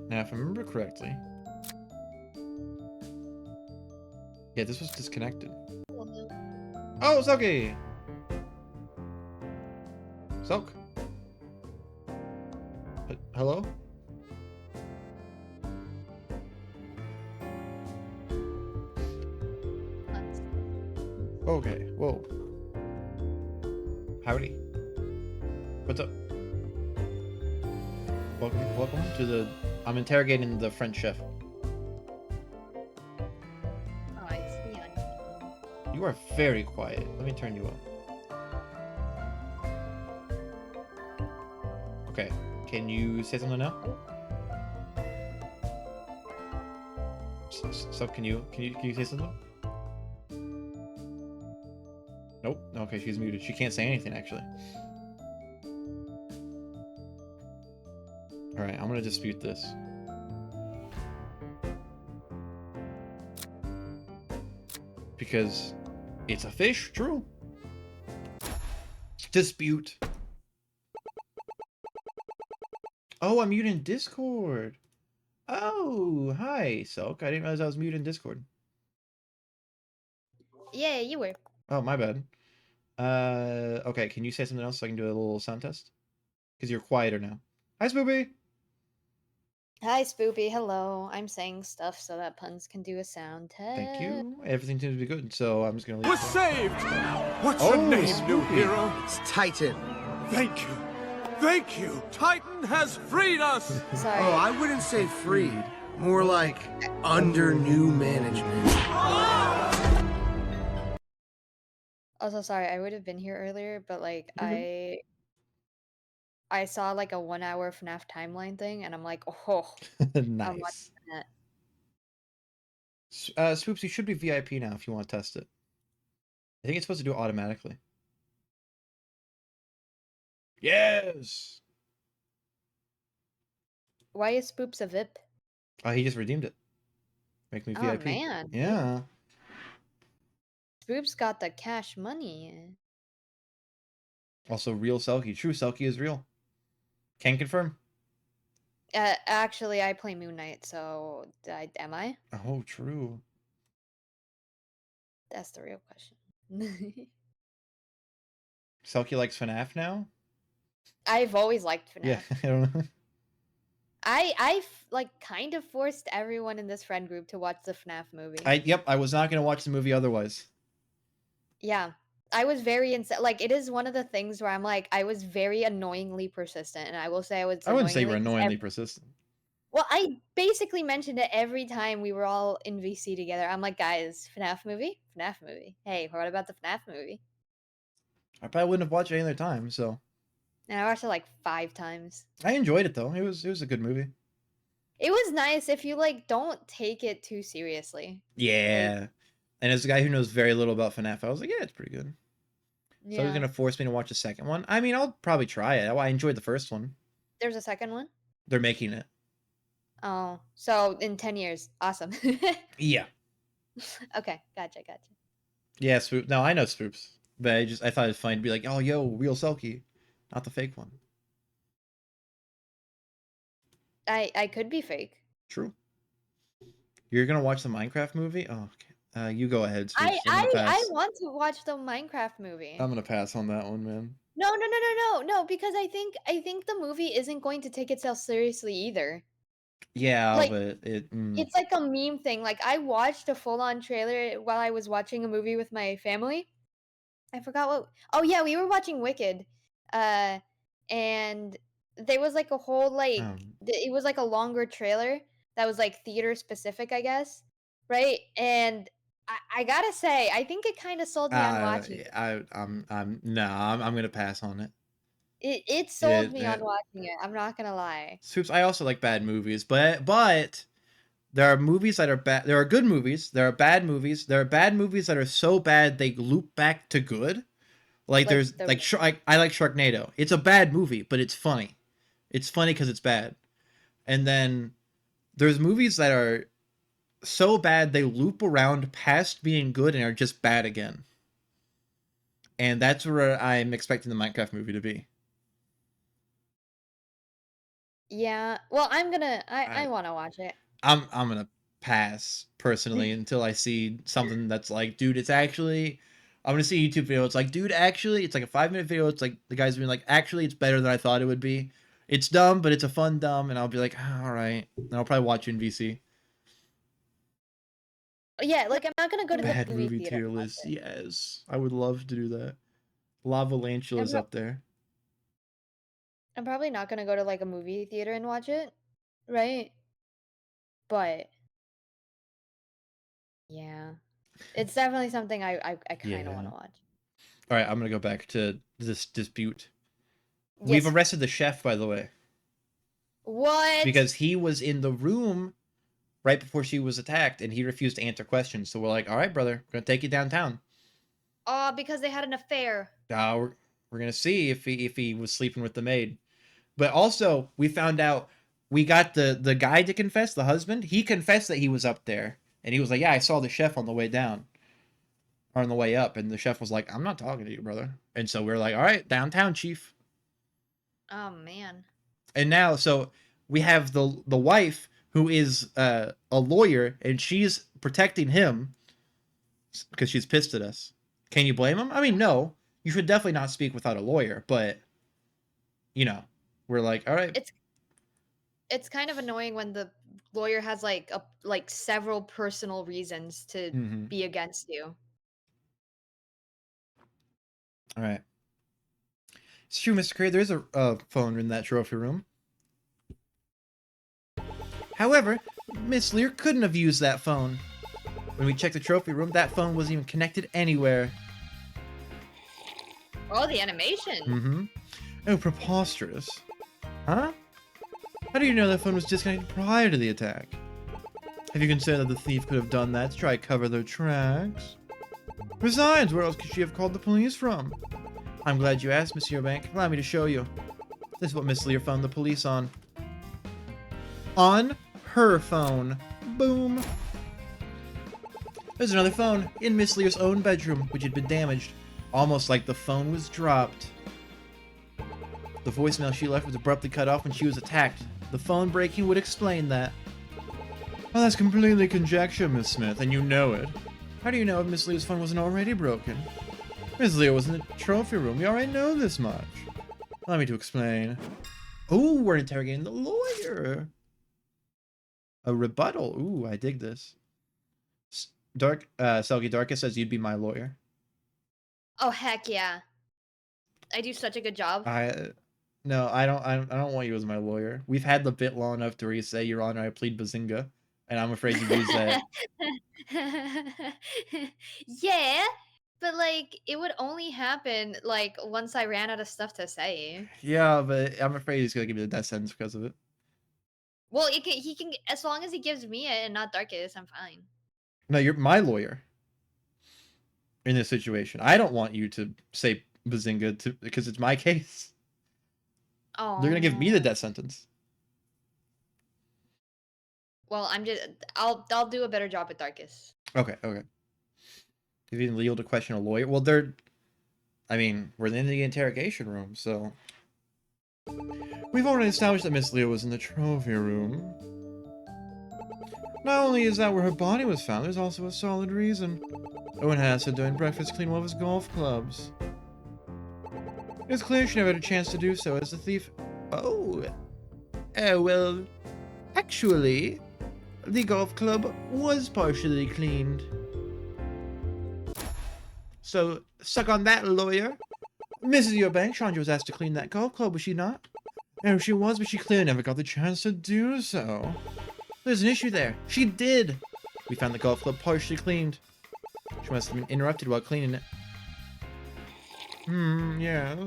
Now, if I remember correctly... Yeah, this was disconnected. Oh, Selkie! Selk? Hello? Okay, whoa. Howdy. What's up? Welcome to the... I'm interrogating the French chef. Oh, I see. You are very quiet. Let me turn you up. Okay. Can you say something now? So can you say something? Nope. Okay, she's muted. She can't say anything actually. Alright, I'm gonna dispute this. Because it's a fish, true. Dispute. Oh, I'm muted in Discord. Oh, hi, Silk. I didn't realize I was muted in Discord. Yeah, you were. Oh, my bad. Okay, can you say something else so I can do a little sound test? Because you're quieter now. Hi, Spoopy! Hi, Spoopy. Hello. I'm saying stuff so that puns can do a sound test. Thank you. Everything seems to be good, so I'm just gonna leave We're it there. saved! What's your name, new Spoopy. hero? It's Titan. Thank you. Thank you. Titan has freed us! Sorry. Oh, I wouldn't say freed. More like under new management. Also, sorry. I would have been here earlier, but like I saw like a 1 hour FNAF timeline thing, and I'm like, oh, I'm Nice. watching that. Swoops, you should be VIP now if you want to test it. I think it's supposed to do it automatically. Yes! Why is Spoops a VIP? He just redeemed it. Make me Oh VIP. man. Yeah. Spoops got the cash money. Also, real Selkie. True, Selkie is real. Can confirm. Actually, I play Moon Knight, so am I? Oh, true. That's the real question. Selkie likes FNAF now? I've always liked FNAF. Yeah, I don't know. Like kind of forced everyone in this friend group to watch the FNAF movie. Yep, I was not gonna watch the movie otherwise. Yeah. I was very like it is one of the things where I'm like I was very annoyingly persistent, and I will say I was I wouldn't say you were annoyingly 'cause annoyingly persistent. well, I basically mentioned it every time we were all in VC together. I'm like, guys, FNAF movie? FNAF movie. Hey, what about the FNAF movie? I probably wouldn't have watched it any other time, so And I watched it like 5 times. I enjoyed it though. It was a good movie. It was nice if you like don't take it too seriously. Yeah. And as a guy who knows very little about FNAF, I was like, yeah, it's pretty good. So he's Yeah. gonna force me to watch the second one. I mean, I'll probably try it. I enjoyed the first one. There's a second one? They're making it. Oh, so in 10 years. Awesome. Yeah. Okay, gotcha. Yeah, Swoop. No, I know Swoops. But I thought it'd funny to be like, oh, yo, real Selkie. Not the fake one. I could be fake. True. You're gonna watch the Minecraft movie? Oh, okay. You go ahead, I Swoops. I'm gonna I pass. want to watch the Minecraft movie. I'm gonna pass on that one, man. No, because I think the movie isn't going to take itself seriously either. Yeah, Like but it. it's like a meme thing. Like I watched a full-on trailer while I was watching a movie with my family. I forgot what. Oh yeah, we were watching Wicked, and there was like a whole like it was like a longer trailer that was like theater specific, I guess, right? And I gotta say, I think it kind of sold me on watching it. I'm gonna pass on it. It sold me on watching it. I'm not gonna lie. Swoops, I also like bad movies, but there are movies that are bad. There are good movies. There are bad movies. There are bad movies that are so bad they loop back to good. Like there's I like Sharknado. It's a bad movie, but it's funny. It's funny because it's bad. And then there's movies that are so bad they loop around past being good and are just bad again. And that's where I'm expecting the Minecraft movie to be. Yeah. Well, I want to watch it. I'm gonna pass personally until I see something that's like, dude, it's actually. I'm gonna see a YouTube video. It's like, dude, actually, it's like a 5-minute video. It's like the guy's being like, actually, it's better than I thought it would be. It's dumb, but it's a fun dumb, and I'll be like, all right. And I'll probably watch it in VC. Yeah, like I'm not gonna go to Bad the movie movie theater. tier list. Yes, I would love to do that. Lava Lantula's up there. I'm probably not gonna go to like a movie theater and watch it, right? But yeah, it's definitely something I kind of want to watch. All right, I'm gonna go back to this dispute. Yes. We've arrested the chef, by the way. What? Because he was in the room right before she was attacked, and he refused to answer questions. So we're like, all right, brother, we're gonna take you downtown. Oh, because they had an affair. We're gonna see if he was sleeping with the maid. But also, we found out we got the guy to confess, the husband. He confessed that he was up there, and he was like, yeah, I saw the chef on the way down. Or on the way up, and the chef was like, I'm not talking to you, brother. And so we're like, all right, downtown, chief. Oh man. And now, so we have the wife who is a lawyer, and she's protecting him because she's pissed at us. Can you blame him? I mean, no. You should definitely not speak without a lawyer, but you know, we're like, all right. It's kind of annoying when the lawyer has like several personal reasons to be against you. All right. It's true, Mr. Curry. There's a phone in that trophy room. However, Miss Lear couldn't have used that phone. When we checked the trophy room, that phone wasn't even connected anywhere. Oh, the animation. Oh, preposterous. Huh? How do you know that phone was disconnected prior to the attack? Have you considered that the thief could have done that to try to cover their tracks? Besides, where else could she have called the police from? I'm glad you asked, Monsieur Bank. Allow me to show you. This is what Miss Lear found the police on. On her phone. Boom. There's another phone in Miss Lear's own bedroom, which had been damaged. Almost like the phone was dropped. The voicemail she left was abruptly cut off when she was attacked. The phone breaking would explain that. Well, that's completely conjecture, Miss Smith, and you know it. How do you know if Miss Lear's phone wasn't already broken? Miss Leo was in the trophy room. We already know this much. Allow me to explain. Oh, we're interrogating the lawyer. A rebuttal. Ooh, I dig this. Selkie Darkus says you'd be my lawyer. Oh heck yeah! I do such a good job. No, I don't want you as my lawyer. We've had the bit long enough to where you say, Your Honor, I plead Bazinga, and I'm afraid to use that. Yeah, but like it would only happen like once I ran out of stuff to say. Yeah, but I'm afraid he's gonna give you the death sentence because of it. Well, he can as long as he gives me it and not Darkus, I'm fine. No, you're my lawyer in this situation. I don't want you to say Bazinga because it's my case. Oh. They're gonna give me the death sentence. Well, I'll do a better job at Darkus. Okay. Is it illegal to question a lawyer? Well, I mean, we're in the interrogation room, so we've already established that Miss Leo was in the trophy room. Not only is that where her body was found, there's also a solid reason. Owen has her doing breakfast clean one of his golf clubs. It's clear she never had a chance to do so as the thief. Oh, well, actually, the golf club was partially cleaned. So, suck on that, lawyer. Mrs. Eubank, Chandra was asked to clean that golf club, was she not? No, she was, but she clearly never got the chance to do so. There's an issue there. She did. We found the golf club partially cleaned. She must have been interrupted while cleaning it. Yes.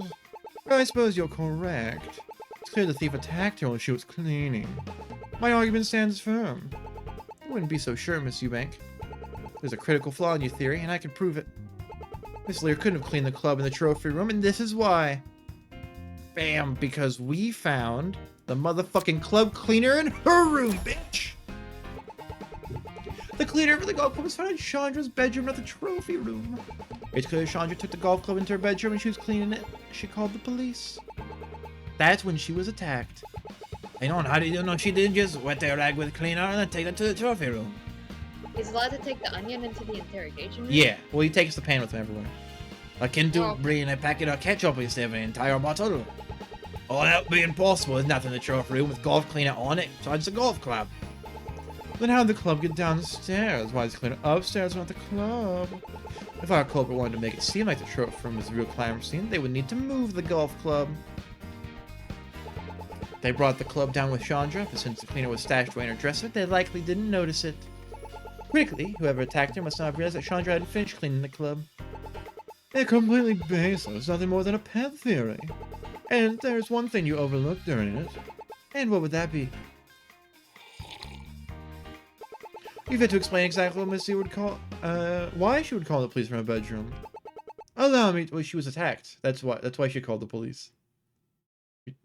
Well, I suppose you're correct. It's clear the thief attacked her when she was cleaning. My argument stands firm. I wouldn't be so sure, Miss Eubank. There's a critical flaw in your theory, and I can prove it. Miss Lear couldn't have cleaned the club in the trophy room, and this is why. Bam, because we found the motherfucking club cleaner in her room, bitch! The cleaner for the golf club was found in Chandra's bedroom, not the trophy room. It's clear Chandra took the golf club into her bedroom and she was cleaning it. She called the police. That's when she was attacked. Hang on, how do you know she didn't just wet their rag with cleaner and then take it to the trophy room? He's allowed to take the onion into the interrogation room? Yeah, well, he takes the pan with him everywhere. Akin to Well- bringing a packet of ketchup instead of an entire bottle. All that being possible, there's nothing in the trophy room with golf cleaner on it, besides the golf club. Then how'd the club get downstairs? Why is the cleaner upstairs, not the club? If our culprit wanted to make it seem like the trophy room was a real crime scene, they would need to move the golf club. They brought the club down with Chandra, but since the cleaner was stashed away in her dresser, they likely didn't notice it. Critically, whoever attacked her must not have realized that Chandra hadn't finished cleaning the club. They're completely baseless, nothing more than a pet theory. And there's one thing you overlooked during it. And what would that be? You've had to explain exactly what Missy would call, why she would call the police from her bedroom. Allow me, well, she was attacked. That's why she called the police.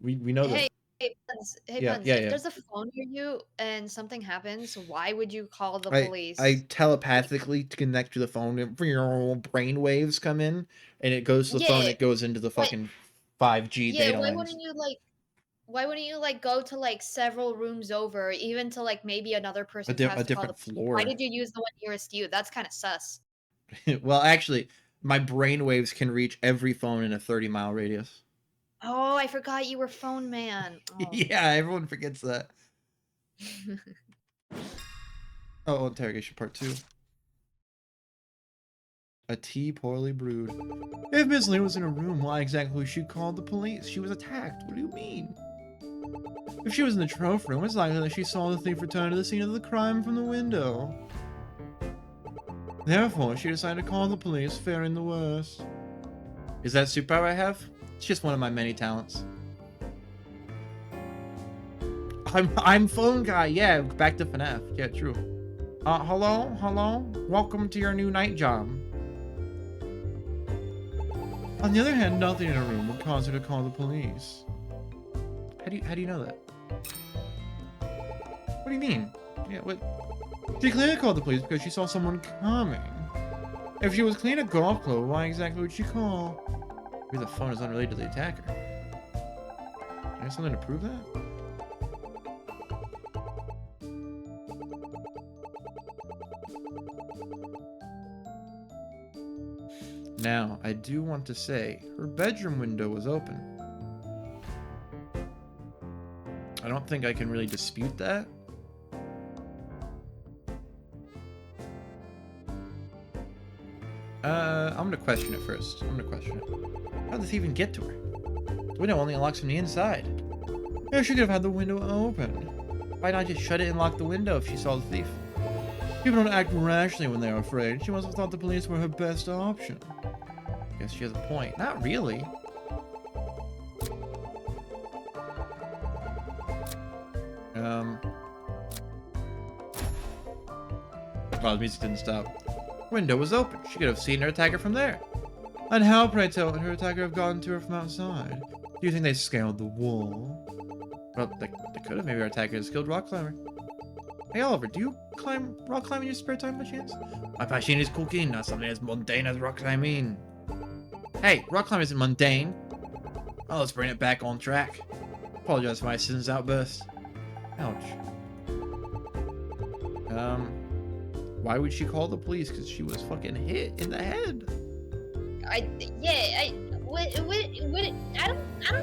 We know that. Hey, Buns, Yeah, if yeah. there's a phone near you and something happens, why would you call the police? I telepathically connect to the phone, and brain waves come in, and it goes to the phone, Yeah, it goes into the fucking 5G data why lines. wouldn't you go to like several rooms over, even to like maybe another person's house A to call different the floor. Why did you use the one nearest you? That's kind of sus. Well, actually, my brain waves can reach every phone in a 30-mile radius. Oh, I forgot you were phone man. Oh. Yeah, everyone forgets that. Oh, interrogation part 2. A tea poorly brewed. If Miss Lee was in a room, why exactly was she called the police? She was attacked. What do you mean? If she was in the trophy room, it's likely that she saw the thief return to the scene of the crime from the window. Therefore, she decided to call the police, fearing the worst. Is that superpower I have? It's just one of my many talents. I'm phone guy. Yeah, back to FNAF. Yeah, true. Hello? Welcome to your new night job. On the other hand, nothing in a room would cause her to call the police. How do you know that? What do you mean? Yeah, what? She clearly called the police because she saw someone coming. If she was cleaning a golf club, why exactly would she call? Maybe the phone is unrelated to the attacker. Do I have something to prove that? Now, I do want to say, her bedroom window was open. I don't think I can really dispute that. I'm gonna question it first. I'm gonna question it. How did this even get to her? The window only unlocks from the inside. Yeah, she could have had the window open. Why not just shut it and lock the window if she saw the thief? People don't act rashly when they're afraid. She must have thought the police were her best option. Guess she has a point. Not really. Well, the music didn't stop. Window was open. She could have seen her attacker from there. And how, pray tell, would her attacker have gotten to her from outside? Do you think they scaled the wall? Well, they could have. Maybe our attacker is a skilled rock climber. Hey, Oliver, do you rock climb in your spare time by chance? My passion is cooking, not something as mundane as rock climbing. Hey, rock climbing isn't mundane. Oh, let's bring it back on track. Apologize for my sins outburst. Ouch. Why would she call the police? Because she was fucking hit in the head. I don't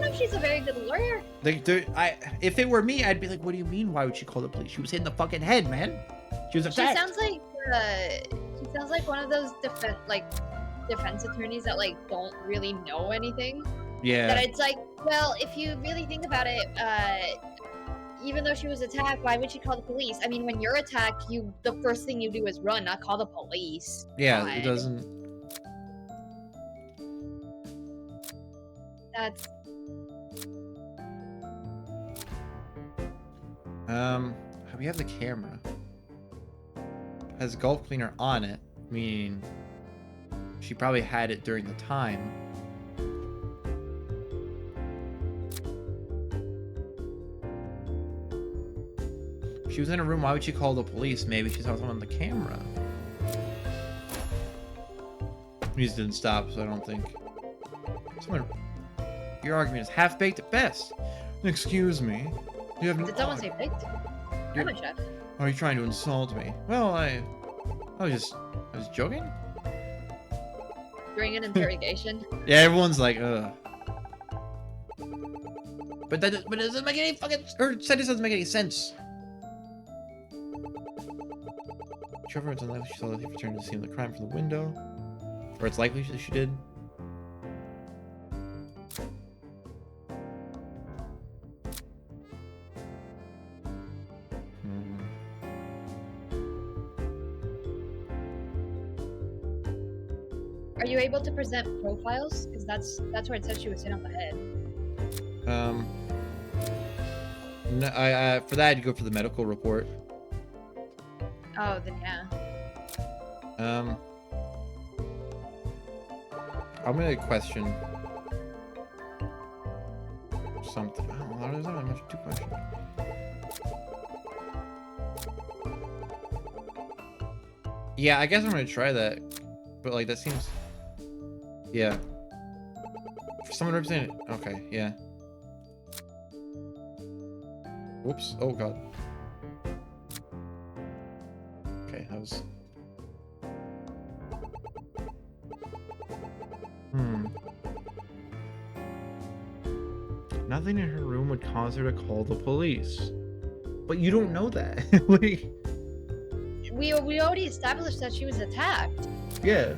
know if she's a very good lawyer. If it were me, I'd be like, what do you mean? Why would she call the police? She was hit in the fucking head, man. She was attacked. She sounds like one of those defense attorneys that like don't really know anything. Yeah. That it's like, well, if you really think about it, even though she was attacked, why would she call the police? I mean, when you're attacked, the first thing you do is run, not call the police. Yeah, God. it doesn't. That's. We have the camera. Has Gulf Cleaner on it, meaning she probably had it during the time. She was in a room, why would she call the police? Maybe she saw someone on the camera. Music didn't stop, so I don't think. Your argument is half-baked at best. Excuse me. You have Did someone say baked? I'm a chef. Are you trying to insult me? Well, I was joking? During an interrogation. Yeah, everyone's like, ugh. But it doesn't make any fucking, her sentence doesn't make any sense. Trevor, it's unlikely she saw the thief return to the scene of the crime from the window. Or it's likely she did. Are you able to present profiles? Because that's where it says she was hit on the head. No, for that I'd go for the medical report. Oh, then yeah. I'm gonna question something. I don't know, there's not much to question. Yeah, I guess I'm gonna try that, but like that seems. Yeah. For someone representing. Okay, yeah. Whoops. Oh god. Okay, that was. Nothing in her room would cause her to call the police. But you don't know that. Like. We already established that she was attacked. Yeah.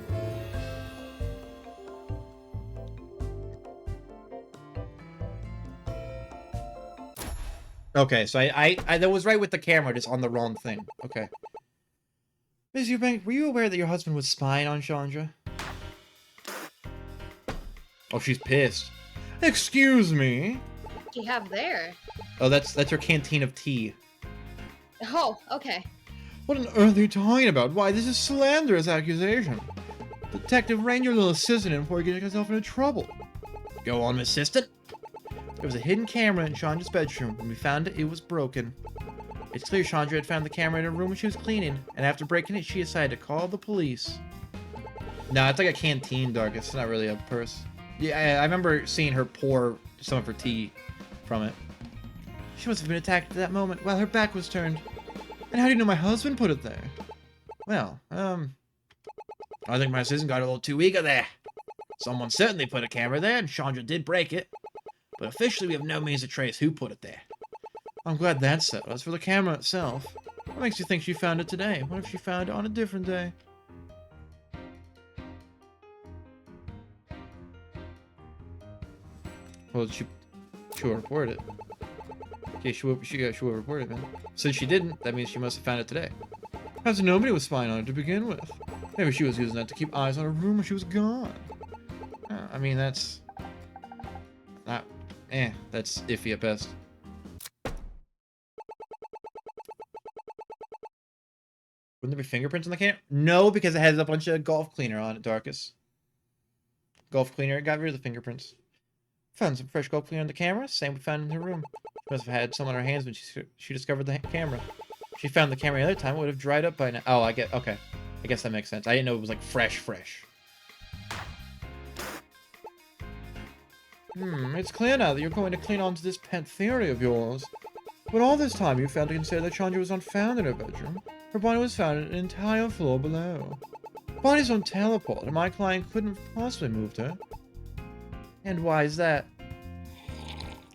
Okay, so I that was right with the camera, just on the wrong thing. Okay. Ms. Eubank, were you aware that your husband was spying on Chandra? Oh, she's pissed. Excuse me. What do you have there? Oh, that's her canteen of tea. Oh, okay. What on earth are you talking about? Why, this is slanderous accusation. Detective, rein your little assistant in before you get yourself into trouble. Go on, assistant. There was a hidden camera in Chandra's bedroom. When we found it, it was broken. It's clear Chandra had found the camera in her room when she was cleaning, and after breaking it, she decided to call the police. No, it's like a canteen, Dark. It's not really a purse. Yeah, I remember seeing her pour some of her tea from it. She must have been attacked at that moment while her back was turned. And how do you know my husband put it there? Well, I think my assistant got a little too eager there. Someone certainly put a camera there, and Chandra did break it. But officially, we have no means to trace who put it there. I'm glad that's settled. As for the camera itself, what makes you think she found it today? What if she found it on a different day? Well, she will report it. Okay, she will report it, man. Since she didn't, that means she must have found it today. As nobody was spying on it to begin with. Maybe she was using that to keep eyes on her room when she was gone. I mean, that's... that's iffy at best. Wouldn't there be fingerprints on the camera? No, because it has a bunch of golf cleaner on it, Darkus. Golf cleaner, it got rid of the fingerprints. Found some fresh golf cleaner on the camera, same we found in her room. She must have had some on her hands when she discovered the camera. If she found the camera the other time, it would have dried up by now. Oh, okay. I guess that makes sense. I didn't know it was like fresh. It's clear now that you're going to cling on to this pet theory of yours. But all this time you failed to consider that Chandra was not found in her bedroom. Her body was found in an entire floor below. Bodies don't teleport, and my client couldn't have possibly moved her. And why is that?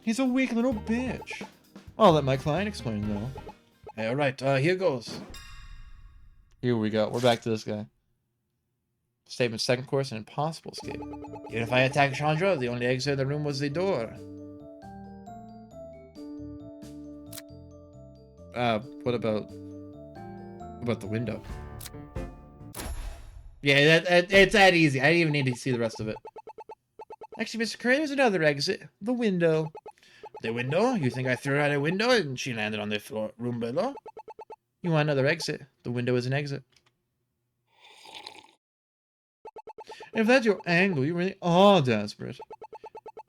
He's a weak little bitch. I'll let my client explain, though. Hey, alright, here goes. Here we go. We're back to this guy. Statement second course, an impossible escape. Even if I attacked Chandra, the only exit in the room was the door. What about the window? Yeah, it's that easy. I didn't even need to see the rest of it. Actually, Mr. Curry, there's another exit. The window. The window? You think I threw her out a window and she landed on the floor room below? You want another exit? The window is an exit. And if that's your angle, you really are desperate.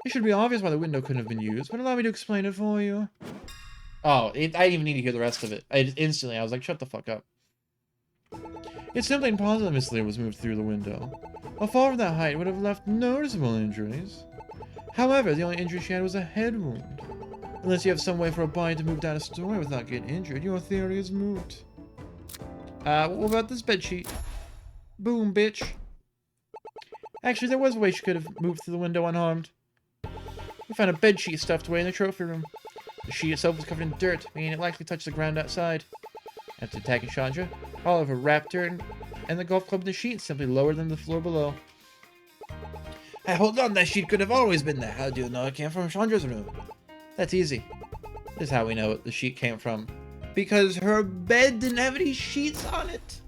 It should be obvious why the window couldn't have been used, but allow me to explain it for you. Oh, I didn't even need to hear the rest of it. I was like, shut the fuck up. It's simply impossible Miss Lear was moved through the window. A fall from that height would have left noticeable injuries. However, the only injury she had was a head wound. Unless you have some way for a body to move down a story without getting injured, your theory is moot. What about this bedsheet? Boom, bitch. Actually, there was a way she could have moved through the window unharmed. We found a bedsheet stuffed away in the trophy room. The sheet itself was covered in dirt, meaning it likely touched the ground outside. After attacking Chandra, Oliver wrapped her and the golf club in the sheet, simply lowered them to the floor below. Hey, hold on, that sheet could have always been there. How do you know it came from Chandra's room? That's easy. This is how we know the sheet came from. Because her bed didn't have any sheets on it.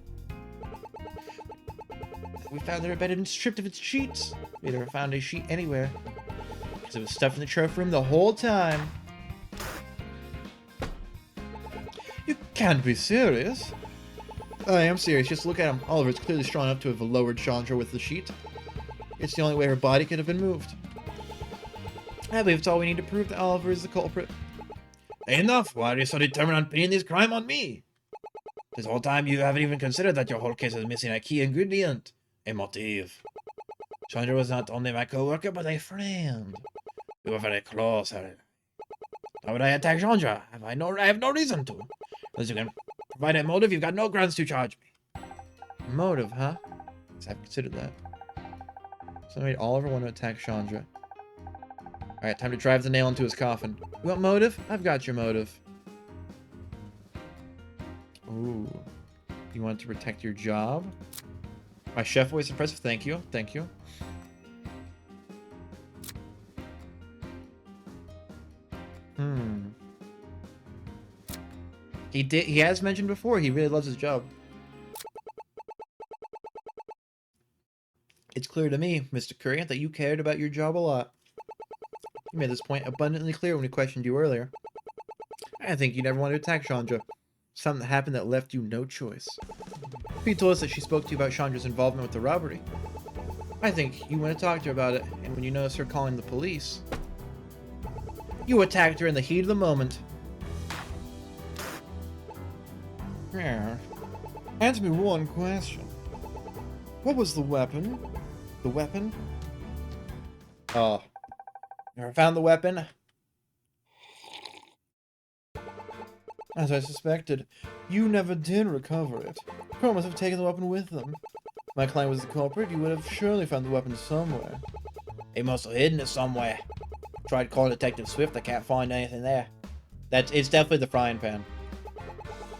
We found that her bed had been stripped of its sheets. We never found a sheet anywhere. Because it was stuffed in the trophy room the whole time. You can't be serious. I am serious. Just look at him. Oliver's clearly strong enough to have lowered Chandra with the sheet. It's the only way her body could have been moved. I believe it's all we need to prove that Oliver is the culprit. Enough! Why are you so determined on pinning this crime on me? This whole time you haven't even considered that your whole case is missing a key ingredient. A motive. Chandra was not only my co-worker, but a friend. We were very close, Harry. Why would I attack Chandra? I have no reason to. Unless you can provide a motive, you've got no grounds to charge me. Motive, huh? Yes, I've considered that. So made Oliver want to attack Chandra. Alright, time to drive the nail into his coffin. You want motive? I've got your motive. Ooh. You want to protect your job? My chef voice impressive. Thank you. Thank you. He has mentioned before he really loves his job. It's clear to me, Mr. Curry, that you cared about your job a lot. You made this point abundantly clear when we questioned you earlier. I think you never wanted to attack Chandra. Something happened that left you no choice. He told us that she spoke to you about Chandra's involvement with the robbery. I think you went to talk to her about it, and when you noticed her calling the police, you attacked her in the heat of the moment. Yeah. Answer me one question. What was the weapon? The weapon? Oh. Never found the weapon? As I suspected, you never did recover it. Crow must have taken the weapon with them. my client was the culprit, he would have surely found the weapon somewhere. He must have hidden it somewhere. Tried calling Detective Swift, I can't find anything there. It's definitely the frying pan.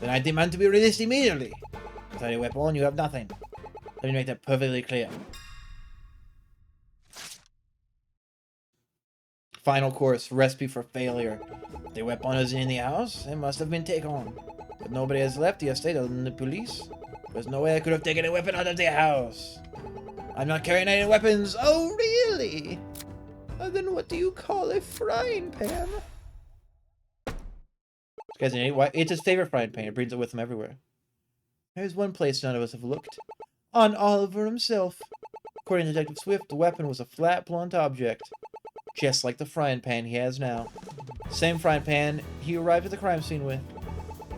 Then I demand to be released immediately. Without a weapon, you have nothing. Let me make that perfectly clear. Final course, recipe for failure. If the weapon is in the house, it must have been taken. But nobody has left the estate other than the police. There's no way I could have taken a weapon out of the house. I'm not carrying any weapons. Oh, really? Then what do you call a frying pan? This guy's it's his favorite frying pan. He brings it with him everywhere. There's one place none of us have looked. On Oliver himself. According to Detective Swift, the weapon was a flat, blunt object. Just like the frying pan he has now. Same frying pan he arrived at the crime scene with.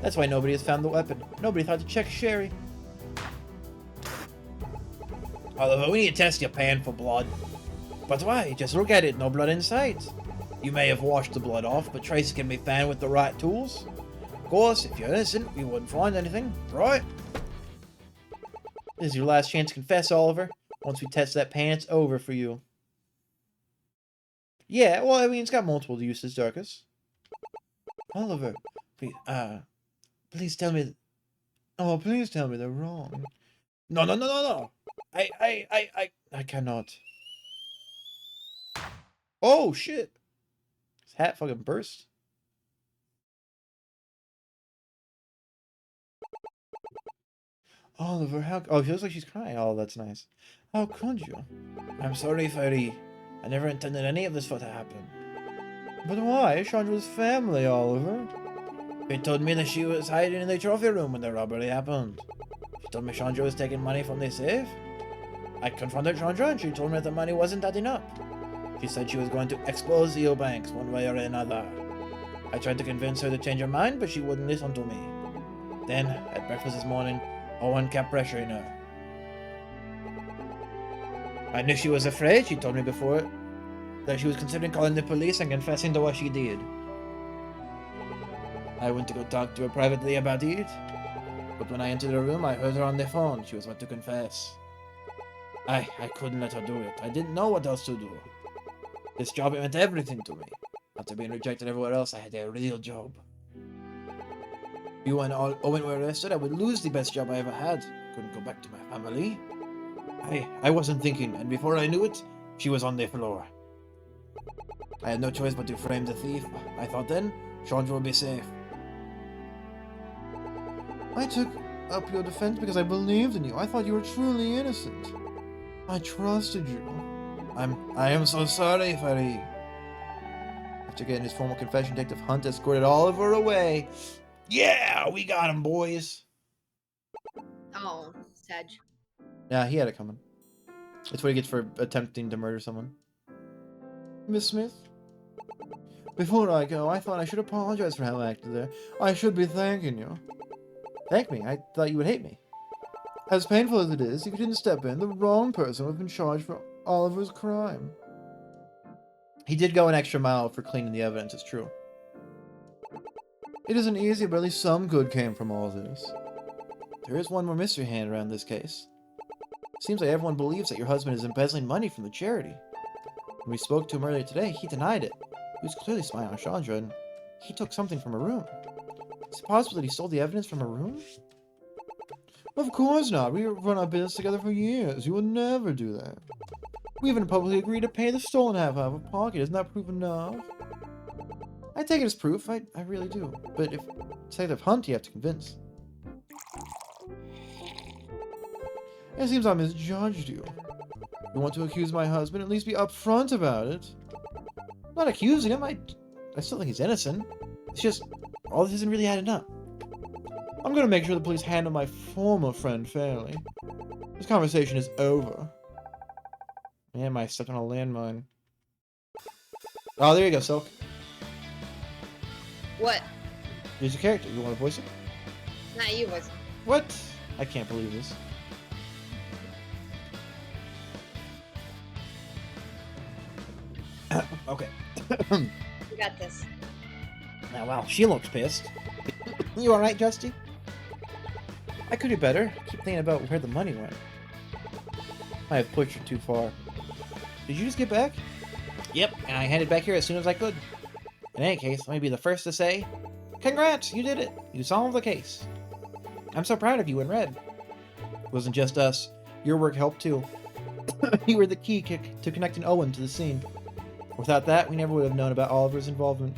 That's why nobody has found the weapon. Nobody thought to check Sherry. Oliver, we need to test your pan for blood. But why? Just look at it, no blood in sight. You may have washed the blood off, but traces can be found with the right tools. Of course, if you're innocent, we wouldn't find anything, right? This is your last chance to confess, Oliver. Once we test that pan, it's over for you. Yeah, well, I mean, it's got multiple uses, Darkus. Oliver, please tell me... Oh, please tell me they're wrong. No. I cannot. Oh, shit. His hat fucking burst. Oliver, how... Oh, she looks like she's crying. Oh, that's nice. How could you? I'm sorry, Fairy. I never intended any of this for to happen. But why? Chandra's family, Oliver. She told me that she was hiding in the trophy room when the robbery happened. She told me Chandra was taking money from the safe. I confronted Chandra and she told me that the money wasn't adding up. She said she was going to expose the banks one way or another. I tried to convince her to change her mind, but she wouldn't listen to me. Then, at breakfast this morning, Owen kept pressuring her. I knew she was afraid. She told me before that she was considering calling the police and confessing to what she did. I went to go talk to her privately about it, but when I entered her room, I heard her on the phone. She was about to confess. I couldn't let her do it. I didn't know what else to do. This job, it meant everything to me. After being rejected everywhere else, I had a real job. If you and Owen were arrested, I would lose the best job I ever had. Couldn't go back to my family. I wasn't thinking, and before I knew it, she was on the floor. I had no choice but to frame the thief. I thought then, Chandra would be safe. I took up your defense because I believed in you. I thought you were truly innocent. I trusted you. I am so sorry, Fairy. After getting his formal confession, Detective Hunt escorted Oliver away. Yeah, we got him, boys. Oh, Sag. Yeah, he had it coming. That's what he gets for attempting to murder someone. Miss Smith? Before I go, I thought I should apologize for how I acted there. I should be thanking you. Thank me? I thought you would hate me. As painful as it is, if you didn't step in, the wrong person would have been charged for Oliver's crime. He did go an extra mile for cleaning the evidence, it's true. It isn't easy, but at least some good came from all this. There is one more mystery hand around this case. Seems like everyone believes that your husband is embezzling money from the charity. When we spoke to him earlier today, he denied it. He was clearly spying on Chandra, and he took something from her room. Is it possible that he stole the evidence from her room? Of course not. We run our business together for years. You would never do that. We even publicly agreed to pay the stolen half out of pocket. Isn't that proof enough? I take it as proof. I really do. But if Detective Hunt, you have to convince. It seems I misjudged you. You want to accuse my husband? At least be upfront about it. I'm not accusing him. I still think he's innocent. It's just all this isn't really adding up. I'm going to make sure the police handle my former friend fairly. This conversation is over. Man, I stepped on a landmine. Oh, there you go, Silk. What? Here's your character. You want to voice it? Not you, voice. What? I can't believe this. Okay. You got this. Now, wow, she looks pissed. You alright, Justy? I could do better. I keep thinking about where the money went. I have pushed her too far. Did you just get back? Yep, and I headed back here as soon as I could. In any case, let me be the first to say, congrats, you did it. You solved the case. I'm so proud of you and Red. It wasn't just us. Your work helped too. You were the key to connecting Owen to the scene. Without that, we never would have known about Oliver's involvement.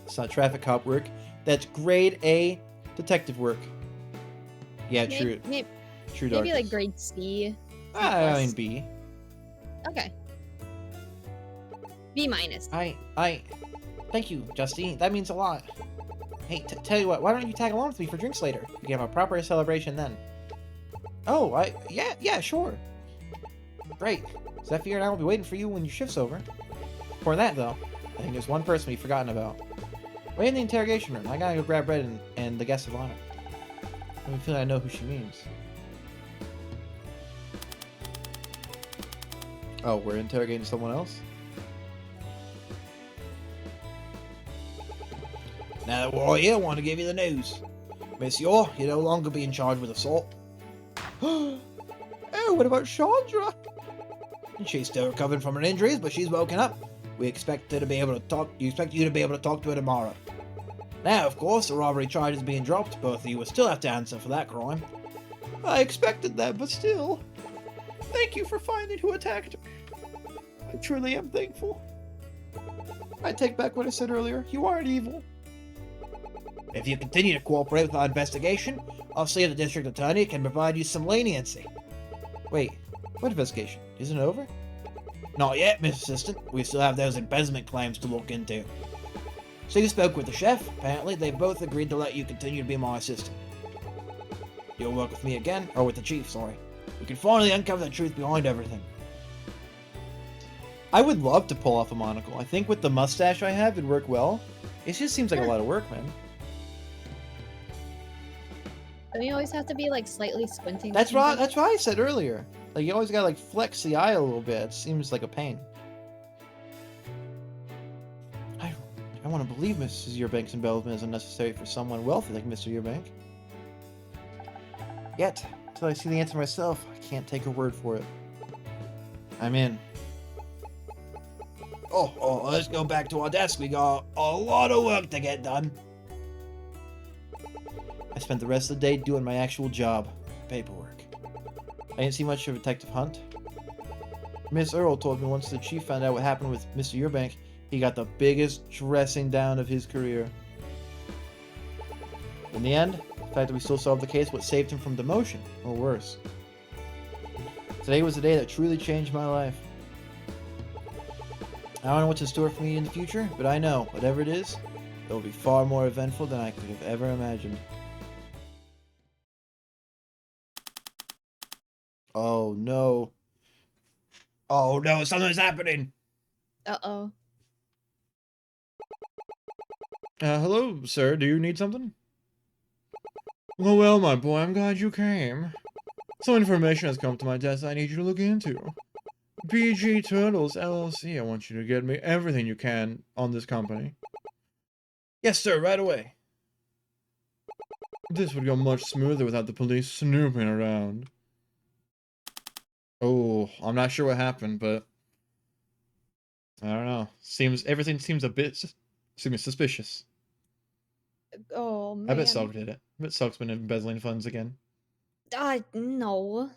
It's not traffic cop work. That's grade A detective work. Yeah, true. True darkness. Maybe like grade C. I mean B. Okay. B minus. Thank you, Justine. That means a lot. Hey, tell you what, why don't you tag along with me for drinks later? We can have a proper celebration then. Oh, yeah, sure. Great. Zephyr and I will be waiting for you when your shift's over. For that, though, I think there's one person we've forgotten about. Wait in the interrogation room. I gotta go grab Red and the guest of honor. I have a feeling I know who she means. Oh, we're interrogating someone else? Now that we're all here, I want to give you the news. Monsieur, you'll no longer be in charge with assault. Oh, what about Chandra? She's still recovering from her injuries, but she's woken up. We expect her to be able to talk. You expect you to be able to talk to her tomorrow. Now, of course, the robbery charge is being dropped. Both of you will still have to answer for that crime. I expected that, but still. Thank you for finding who attacked her. I truly am thankful. I take back what I said earlier. You aren't evil. If you continue to cooperate with our investigation, I'll see if the district attorney can provide you some leniency. Wait, what investigation? Isn't it over? Not yet, Miss Assistant. We still have those embezzlement claims to look into. So you spoke with the chef. Apparently, they both agreed to let you continue to be my assistant. You'll work with me again, or with the chief, sorry. We can finally uncover the truth behind everything. I would love to pull off a monocle. I think with the mustache I have, it'd work well. It just seems like a lot of work, man. Don't you always have to be like slightly squinting? That's right. That's what I said earlier. Like you always gotta like flex the eye a little bit. It seems like a pain. I want to believe Mrs. Eubank's involvement is unnecessary for someone wealthy like Mr. Eubank. Yet, until I see the answer myself, I can't take her word for it. I'm in. Oh, let's go back to our desk. We got a lot of work to get done. I spent the rest of the day doing my actual job, paperwork. I didn't see much of Detective Hunt. Miss Earl told me once the chief found out what happened with Mr. Eubank, he got the biggest dressing down of his career. In the end, the fact that we still solved the case what saved him from demotion, or worse. Today was the day that truly changed my life. I don't know what's in store for me in the future, but I know, whatever it is, it will be far more eventful than I could have ever imagined. Oh no. Oh no, something's happening! Uh-oh. Hello, sir. Do you need something? Well, my boy, I'm glad you came. Some information has come to my desk I need you to look into. BG Turtles LLC, I want you to get me everything you can on this company. Yes, sir, right away. This would go much smoother without the police snooping around. Oh, I'm not sure what happened, but I don't know. Everything seems a bit suspicious. Oh man. I bet Selk did it. I bet Selk's been embezzling funds again. No.